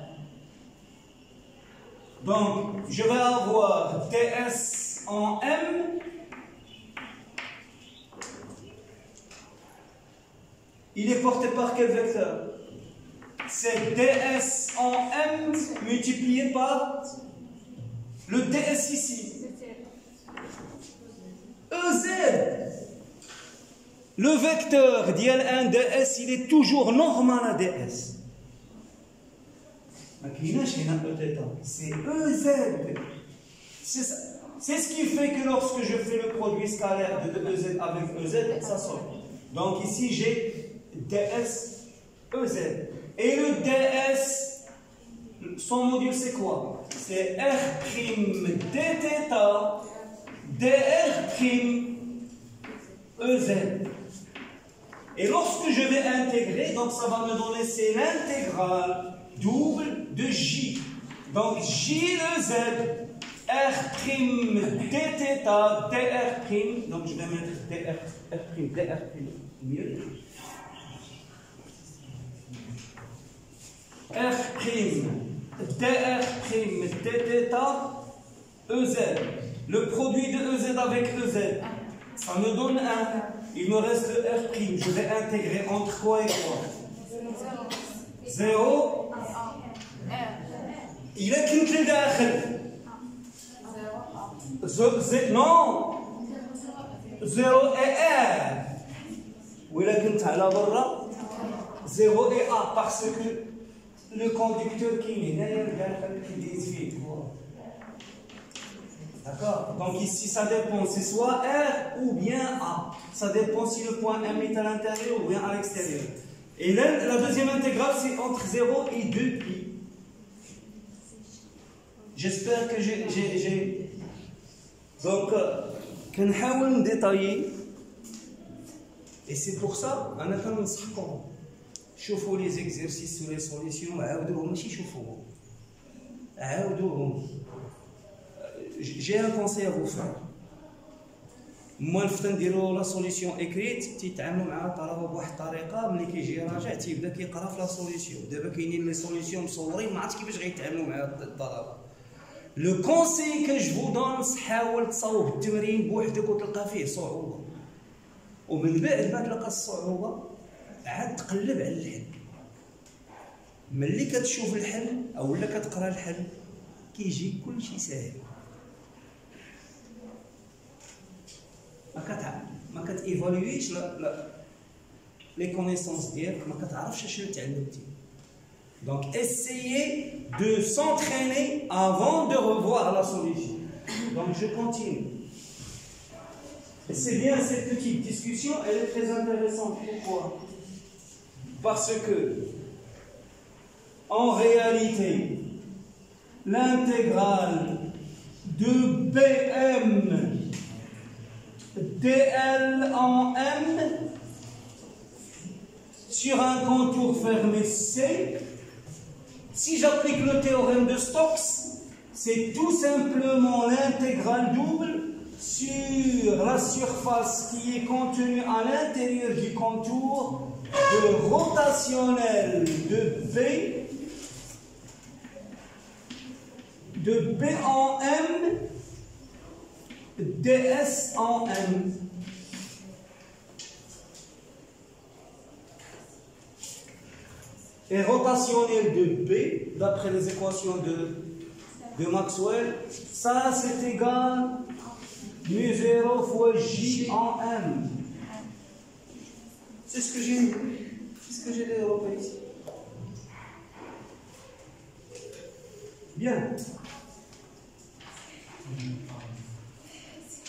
Donc, je vais avoir ds en M. Il est porté par quel vecteur? C'est ds en M multiplié par le ds ici. EZ. Le vecteur dial 1 ds, il est toujours normal à ds. C'est EZ. C'est ce qui fait que lorsque je fais le produit scalaire de EZ avec EZ, ça sort. Donc ici j'ai ds EZ. Et le ds, son module c'est quoi? C'est R' dθ dr' EZ. Et lorsque je vais intégrer, donc ça va me donner, c'est l'intégrale double de J. Donc J le Z, R' dθ dr', donc je vais mettre dr' mieux. R' dr' dθ EZ. Le produit de EZ avec EZ, ça me donne 1. Il me reste le R'. Je vais intégrer entre quoi et quoi? 0. Il est qu'une clé d'akhil. Non. 0 et R. Ou il est qu'une tala barra. 0 et A. Parce que le conducteur qui est derrière le qui D'accord? Donc ici, ça dépend, c'est soit R ou bien A. Ça dépend si le point M est à l'intérieur ou bien à l'extérieur. Et là, la deuxième intégrale, c'est entre 0 et 2pi. J'espère que j'ai... Donc, on va détailler. Et c'est pour ça, on a quand même شوفوا les exercices sur les solutions, عاودوهم ماشي شوفوهم. عاودوهم. J'ai un conseil à vous faire. Moi, الفت نديرو لا سوليسيون اكريت تيتعاملوا مع الطلبه بواحد الطريقه ملي كيجي راجع تيبدا كيقرا في لا سوليسيون. دابا كاينين لي سوليسيون مصورين ما عرفتش كيفاش غيتعاملوا مع الطلبه. لو كونساي كو جو دون حاول تصاوب التمرين بوحدك وتلقى فيه صعوبه. ومن بعد ما تلقى الصعوبه عاد تقلب على الحل. ملي كتشوف الحل او لا كتقرا الحل كيجي كلشي ساهل. ما كتيفالويش لي كونيسونس ديالك، ما كتعرفش شنو تعلمتي. Donc essayez de s'entraîner avant de revoir la solution. Donc je continue. Et c'est bien cette petite discussion, elle est très intéressante. Pourquoi? Parce que en réalité, l'intégrale de BM dl en M sur un contour fermé C, si j'applique le théorème de Stokes, c'est tout simplement l'intégrale double sur la surface qui est contenue à l'intérieur du contour de rotationnel de B en M ds en M. Et rotationnel de B, d'après les équations de Maxwell, ça c'est égal μ0 fois J en M. C'est ce que j'ai développé ici. Bien.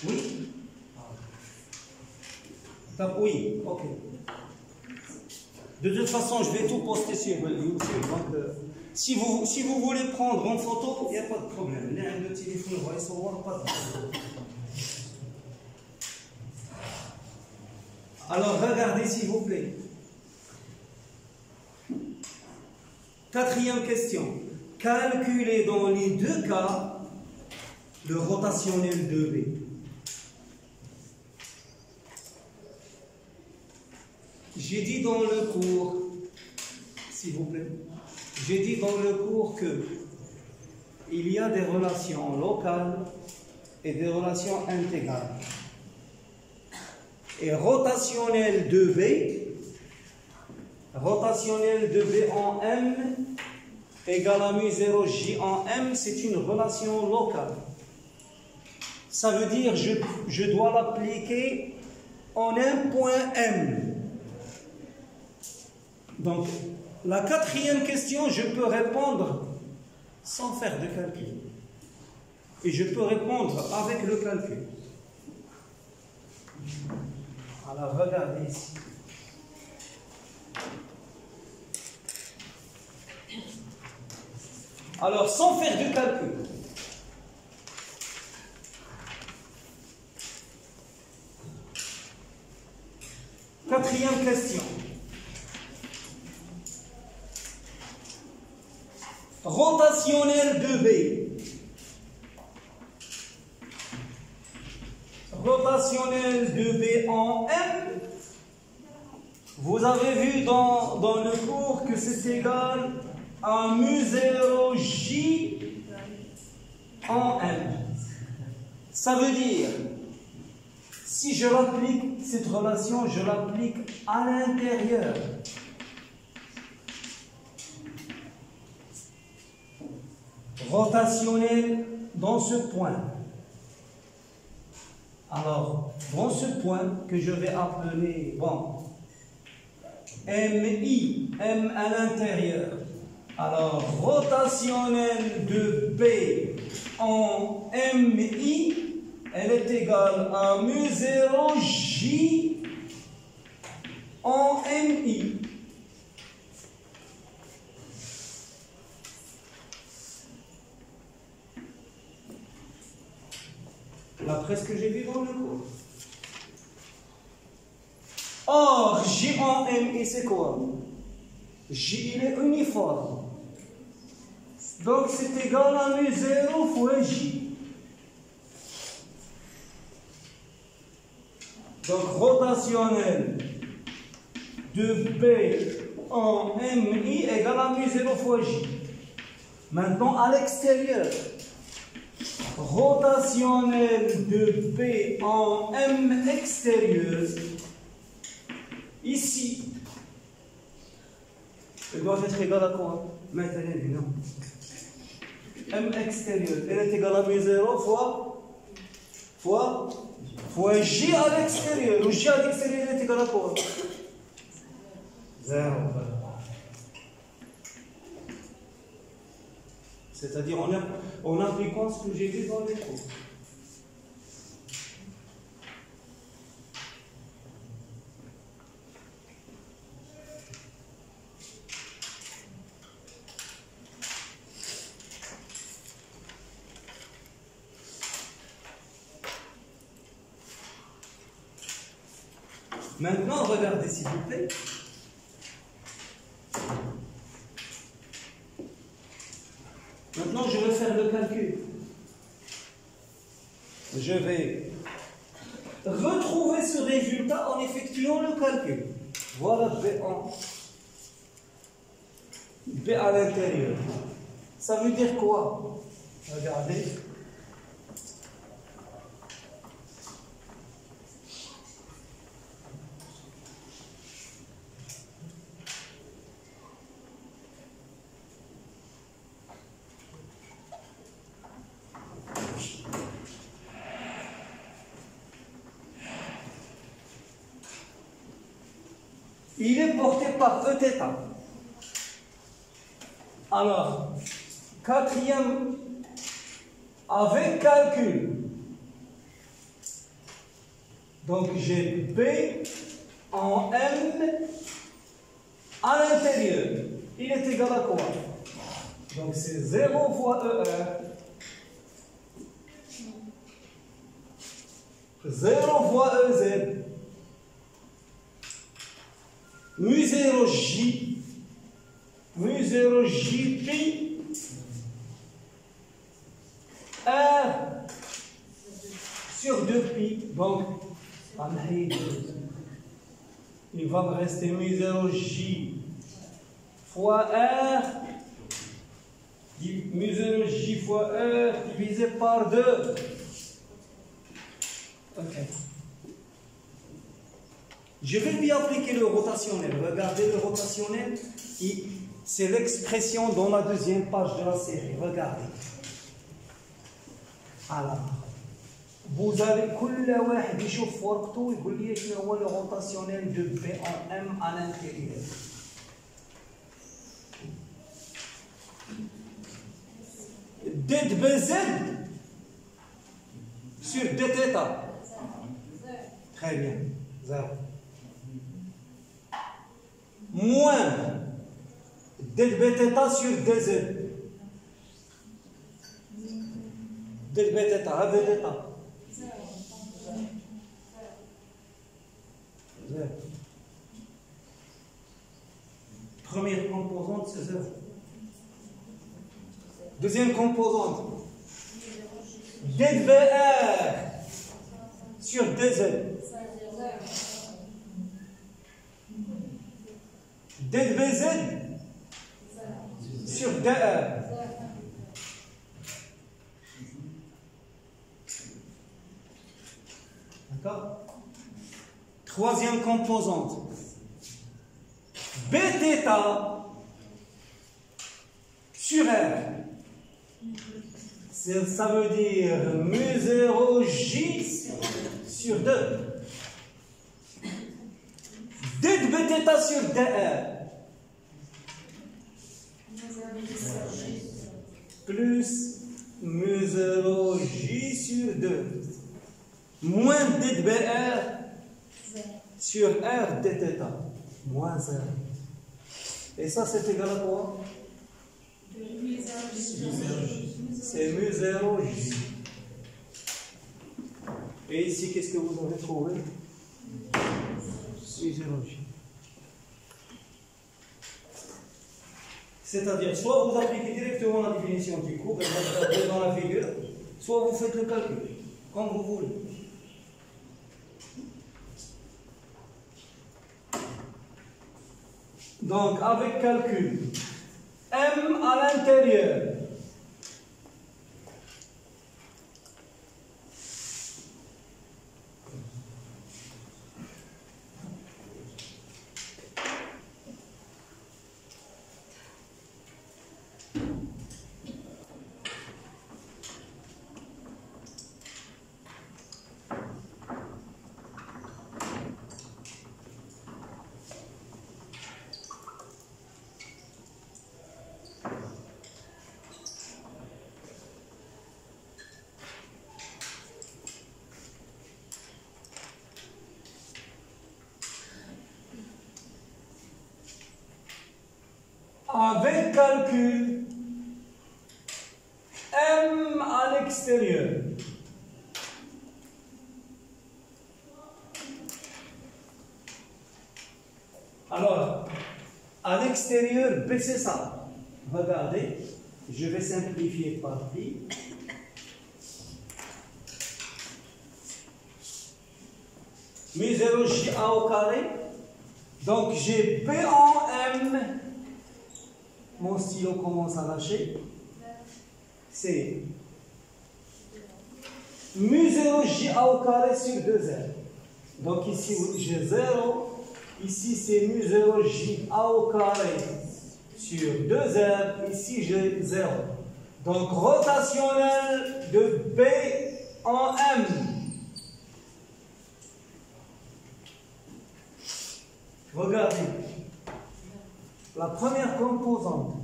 Oui. Oui, ok. De toute façon, je vais tout poster sur YouTube. Donc, si vous voulez prendre en photo, il n'y a pas de problème. Le téléphone, vous voyez, ça va pas de problème. Alors, regardez s'il vous plaît. Quatrième question. Calculez dans les deux cas le rotationnel de B. J'ai dit dans le cours, s'il vous plaît, j'ai dit dans le cours que il y a des relations locales et des relations intégrales. Et rotationnel de B en M égale à mu0 J en M, c'est une relation locale. Ça veut dire que je dois l'appliquer en un point M. Donc, la quatrième question, je peux répondre sans faire de calcul. Et je peux répondre avec le calcul. Alors, regardez ici. Alors, sans faire de calcul. Quatrième question. Rotationnel de B. Rotationnel de B en M. Vous avez vu dans le cours que c'est égal à mu0 J en M. Ça veut dire, si je l'applique, cette relation, je l'applique à l'intérieur. Rotationnel dans ce point. Alors, dans ce point que je vais appeler, bon, MI, M à l'intérieur. Alors, rotationnel de B en MI, elle est égale à mu0 J en MI. D'après ce que j'ai vu dans le cours. Or, J en MI, c'est quoi? J, il est uniforme. Donc, c'est égal à mu0 fois J. Donc, rotationnel de B en MI égale à mu0 fois J. Maintenant, à l'extérieur, rotationnel de B en M extérieur, ici, elle doit être égale à quoi? Maintenant, non. M extérieur, elle est égale à mu0 fois J à l'extérieur. Ou J à l'extérieur, elle est égale à quoi? 0. C'est-à-dire en appliquant ce que j'ai vu dans les cours. Maintenant, regardez s'il vous plaît. Maintenant, je vais faire le calcul. Je vais retrouver ce résultat en effectuant le calcul. Voilà B à l'intérieur. Ça veut dire quoi? Regardez. Il est porté par Eθ. Alors, quatrième, avec calcul. Donc, j'ai B en M à l'intérieur, il est égal à quoi? Donc c'est 0 fois ER. 0 fois EZ. Mu 0 J. Mu 0 J pi. R sur 2 pi. Donc, il va me rester mu 0 J fois R. Mu 0 J fois R divisé par 2. Ok. Je vais lui appliquer le rotationnel. Regardez le rotationnel. C'est l'expression dans la deuxième page de la série. Regardez. Alors, vous allez, كل واحد يشوف ورقته ويقول لي شنو هو le rotationnel de B en M à l'intérieur. D de BZ sur D θ. Très bien. 0. Moins D de bêta sur DZ. D de bêta, avec d'état. 0. Première composante, c'est 0. Deuxième composante. D de BR sur DZ. D de BZ sur DR. D'accord? Troisième composante. Bθ sur R. Ça veut dire mu 0 J sur 2. D de bθ sur DR. Plus mu 0 J sur 2. Moins D de BR sur R dθ. Moins 0. Et ça, c'est égal à quoi? C'est mu 0 J. Et ici, qu'est-ce que vous avez trouvé? Mu 0 J. C'est-à-dire, soit vous appliquez directement la définition du cours, dans la figure, soit vous faites le calcul, comme vous voulez. Donc, avec calcul, M à l'intérieur. Avec calcul, M à l'extérieur. Alors, à l'extérieur, B c'est ça. Regardez, je vais simplifier par pi. Mu 0 J A au carré. Donc j'ai B en M. Mon stylo commence à lâcher. C'est mu 0 J A au carré sur 2R. Donc ici j'ai 0. Ici c'est mu 0 J A au carré sur 2R. Ici j'ai 0. Donc rotationnel de B en M. Regardez. La première composante.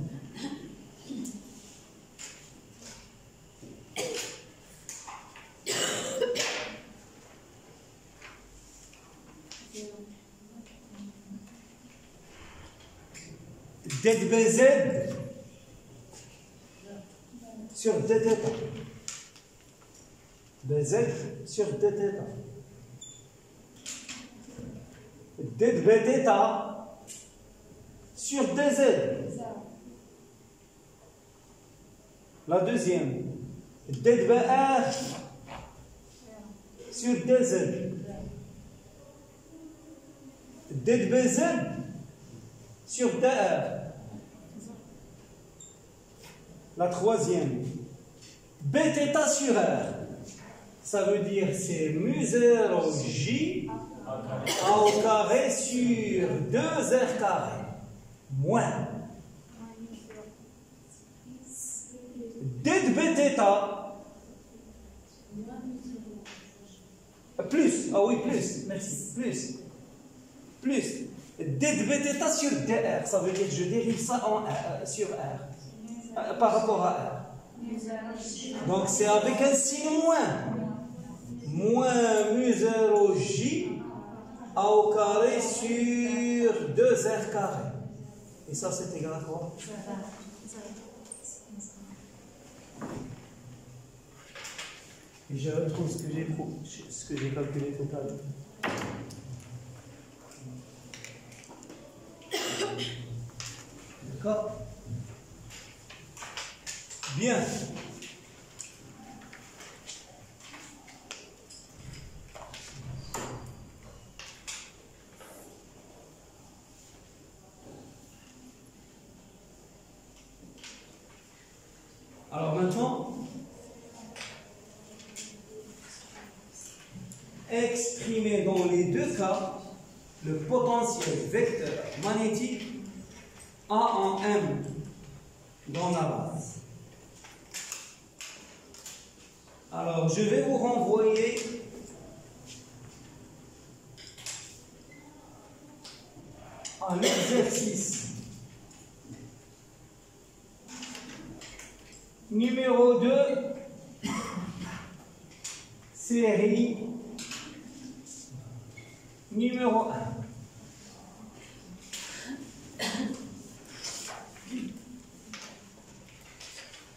DBZ sur dθ. BZ sur dθ. dBθ sur dz. La deuxième. dBr sur dz. dBz sur dr. La troisième. bθ sur r. Ça veut dire c'est mu 0 j a au carré sur 2r carré moins dBθ plus, ah oui, plus, merci, plus dBθ sur dr, ça veut dire que je dérive ça sur r, par rapport à r. Donc c'est avec un signe moins mu 0 j a au carré sur 2r carré. Et ça c'est égal à quoi? Et je retrouve ce que j'ai calculé tout à l'heure. D'accord? Bien. Alors maintenant, exprimer dans les deux cas le potentiel vecteur magnétique A en M dans la base. Alors, je vais vous renvoyer à l'exercice numéro 2, série numéro 1.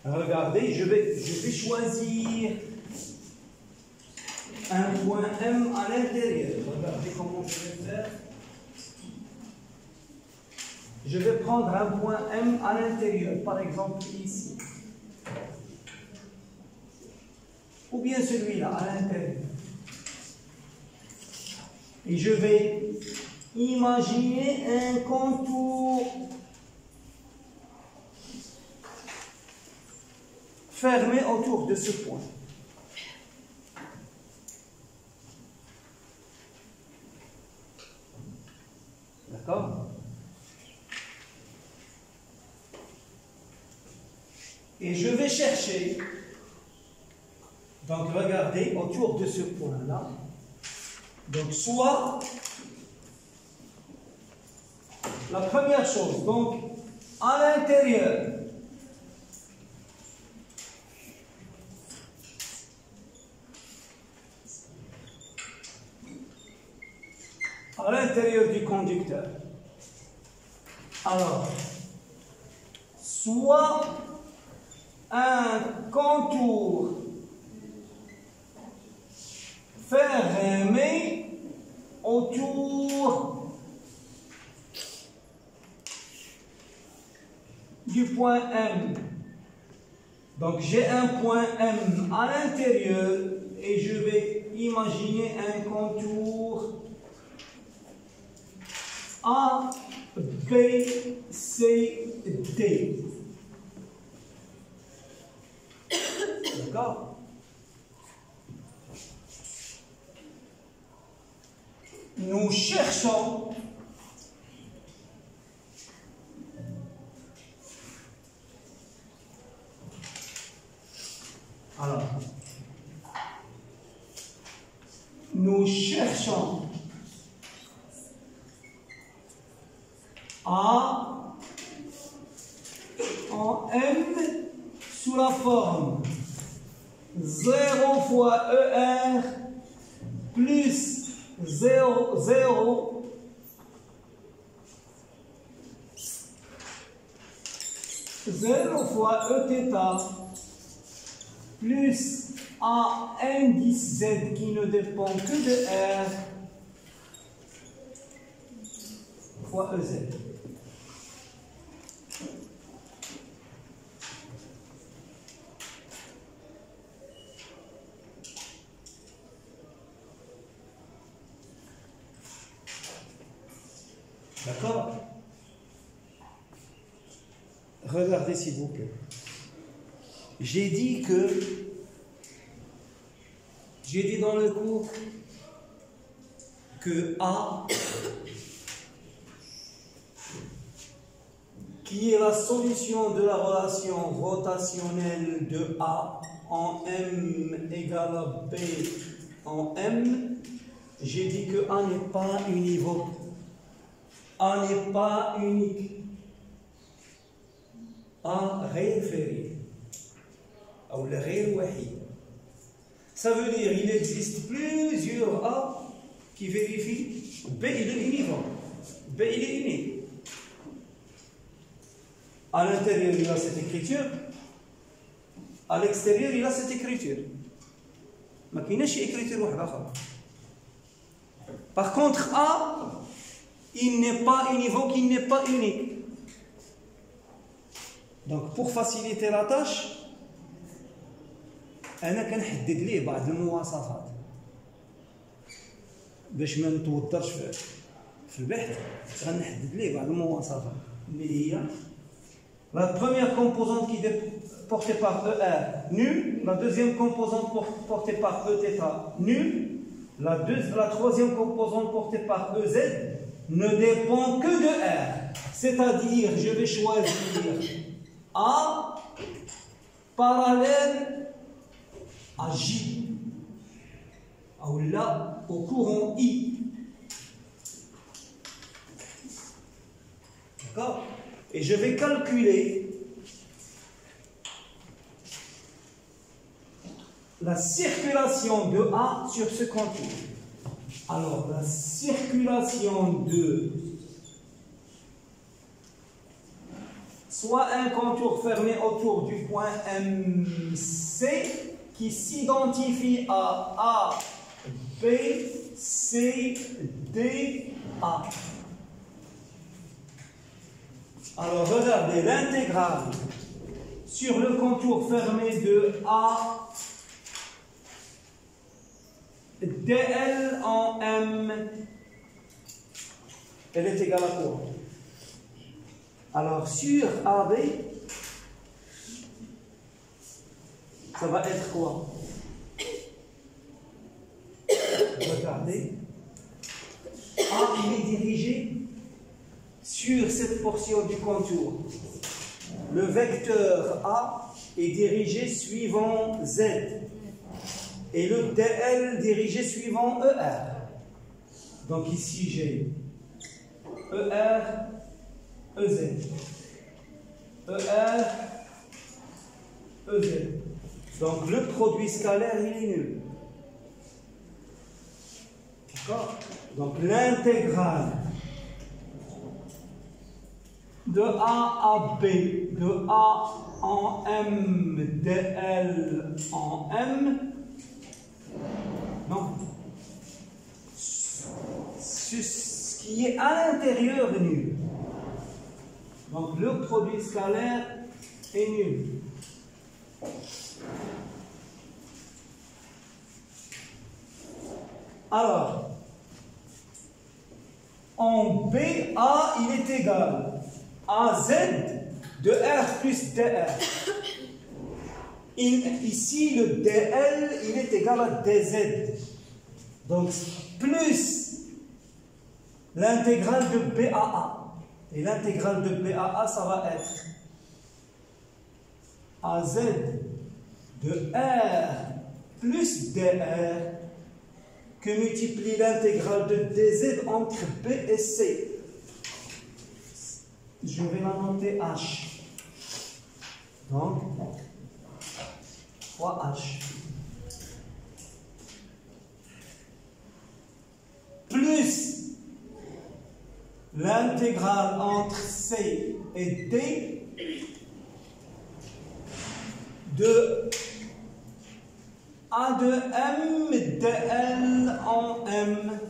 Regardez, je vais choisir un point M à l'intérieur. Regardez comment je vais faire. Je vais prendre un point M à l'intérieur, par exemple ici. Ou bien celui-là, à l'intérieur. Et je vais imaginer un contour fermé autour de ce point. D'accord? Et je vais chercher, donc regardez, autour de ce point-là, donc soit, la première chose, donc à l'intérieur, du conducteur. Alors, soit un contour fermé autour du point M. Donc j'ai un point M à l'intérieur et je vais imaginer un contour A, B, C, D. D'accord? Nous cherchons A en M sous la forme 0 fois ER plus 0, 0 0 fois E θ plus un indice Z qui ne dépend que de R fois EZ. D'accord? Regardez s'il vous plaît. J'ai dit dans le cours que A, qui est la solution de la relation rotationnelle de A en M égale à B en M, j'ai dit que A n'est pas univoque. A n'est pas unique. A غير فريد أو غير وحيد. Ça veut dire qu'il existe plusieurs A qui vérifient B il est univoque, B il est unique. À l'intérieur il a cette écriture, à l'extérieur il a cette écriture. ما كايناش écriture واحدة أخرى. Par contre A il n'est pas univoque, il n'est pas unique. Donc pour faciliter la tâche, أنا كنحدد ليه بعض المواصفات باش ما نتوترش في البحث. غنحدد ليه بعض المواصفات اللي هي la première composante qui est portée par ER nulle, la deuxième composante portée par Eθ nulle, la troisième composante portée par EZ ne dépend que de R. C'est-à-dire, je vais choisir A parallèle à J, ou là, au courant I. D'accord? Et je vais calculer la circulation de A sur ce contour. Alors, la circulation de soit un contour fermé autour du point MC qui s'identifie à A, B, C, D, A. Alors, regardez l'intégrale sur le contour fermé de A dl en M, elle est égale à quoi? Alors, sur AB, ça va être quoi? Regardez. A, il est dirigé sur cette portion du contour. Le vecteur A est dirigé suivant Z. Et le DL dirigé suivant ER. Donc ici j'ai ER, EZ. ER, EZ. Donc le produit scalaire il est nul. D'accord? Donc l'intégrale de A à B, de A en M, dl en M, non. Ce qui est à l'intérieur est nul. Donc le produit scalaire est nul. Alors, en BA, il est égal à Z de R plus DR. Ici, le DL, il est égal à DZ. Donc, plus l'intégrale de BAA. Et l'intégrale de BAA, ça va être AZ de R plus DR que multiplie l'intégrale de DZ entre B et C. Je vais la noter H. Donc, 3H. Plus l'intégrale entre C et D de A de M dl en M.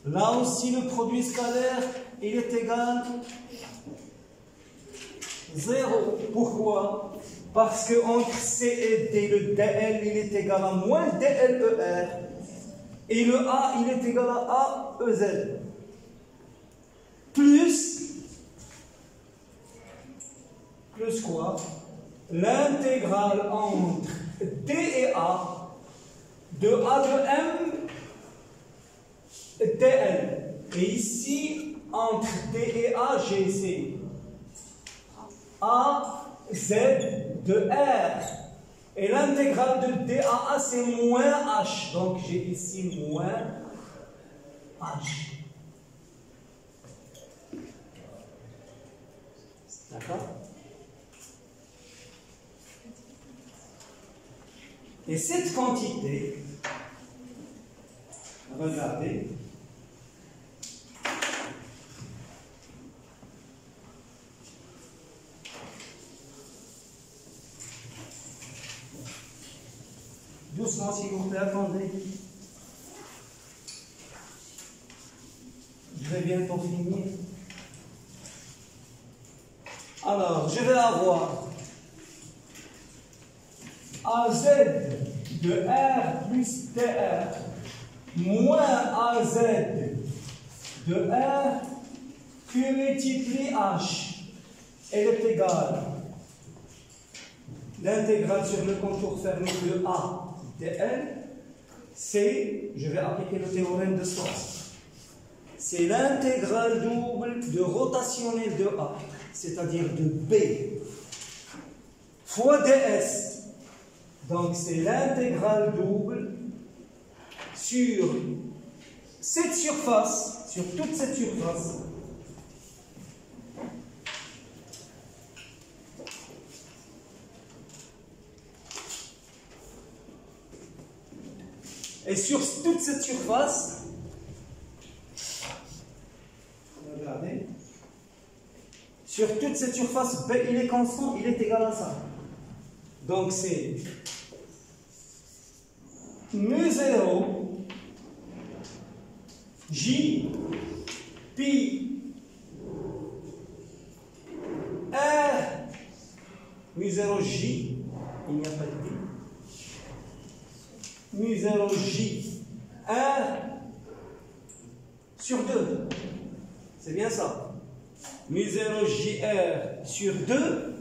Là aussi, le produit scalaire, il est égal 0. Pourquoi? Parce que entre C et D, le dl, il est égal à moins dl-ER. Et le A, il est égal à AEZ. Plus quoi? L'intégrale entre D et A de A de M dl. Et ici, entre D et A, j'ai C. A, Z de R. Et l'intégrale de D à A, c'est moins H. Donc, j'ai ici moins H. D'accord? Et cette quantité, regardez, doucement s'il vous plaît, attendez. Je vais bientôt finir. Alors, je vais avoir AZ de R plus DR moins AZ de R qui multiplie H. Elle est égale l'intégrale sur le contour fermé de A dl, c'est, je vais appliquer le théorème de Stokes, c'est l'intégrale double de rotationnel de A, c'est-à-dire de B, fois ds. Donc c'est l'intégrale double sur cette surface, sur toute cette surface, et sur toute cette surface, regardez, sur toute cette surface, B il est constant, il est égal à ça. Donc c'est mu0 J pi R mu0 J, il n'y a pas de pi, mu0 J R sur 2. C'est bien ça. mu0 JR sur 2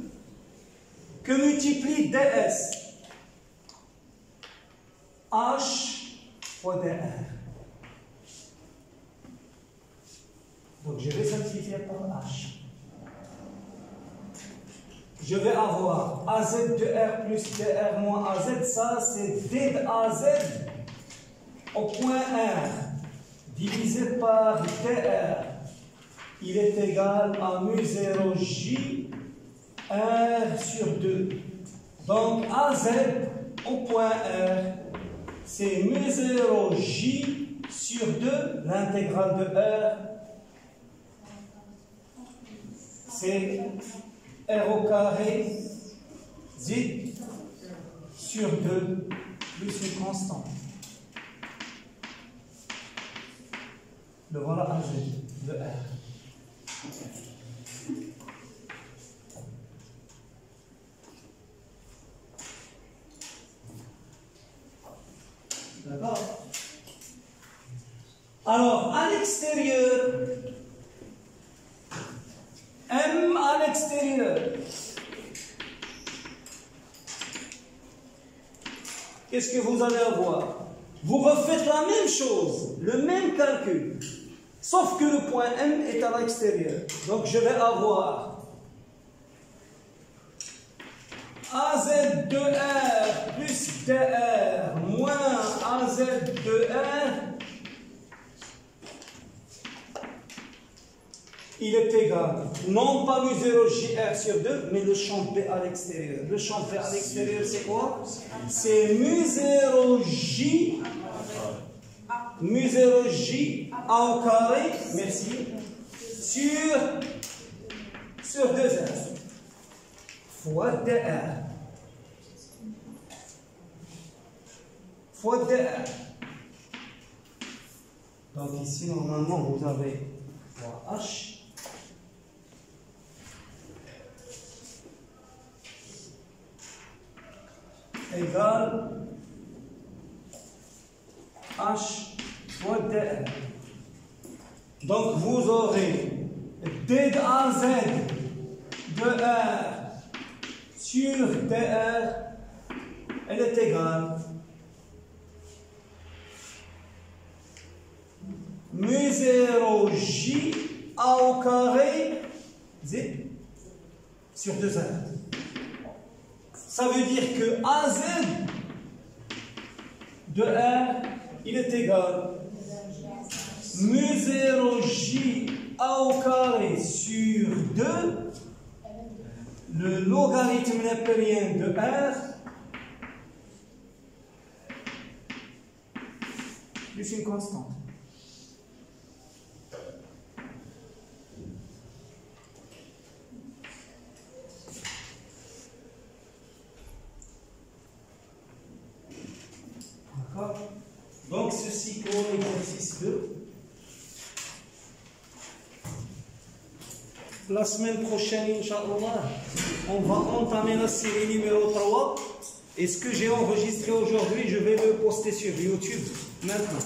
que multiplie ds. H fois dr. Donc je vais simplifier par H. Je vais avoir AZ de R plus DR moins AZ, ça c'est D de AZ au point R divisé par DR. Il est égal à mu0 J R sur 2. Donc AZ au point R, c'est mu0 J sur 2, l'intégrale de R, c'est R au carré Z sur 2 plus une constante. Le voilà AZ de R. D'accord? Alors, à l'extérieur, M à l'extérieur, qu'est-ce que vous allez avoir? Vous refaites la même chose, le même calcul, sauf que le point M est à l'extérieur. Donc, je vais avoir AZ de R plus DR moins AZ de R, il est égal, non pas mu0 JR sur 2, mais le champ B à l'extérieur. Le champ B à l'extérieur, c'est quoi? C'est mu0 J, mu0 J A au carré, merci, sur 2R, fois DR. fois dr. Donc ici, normalement, vous avez H égale H fois dr. Donc vous aurez d de AZ de R sur dr, elle est égale mu 0 J A au carré Z sur 2R. Ça veut dire que AZ de R, il est égal mu 0 J A au carré sur 2, le logarithme nepérien de R, plus une constante. D'accord? Donc ceci pour l'exercice 2. La semaine prochaine, Inch'Allah, on va entamer la série numéro 3. Et ce que j'ai enregistré aujourd'hui, je vais le poster sur YouTube maintenant.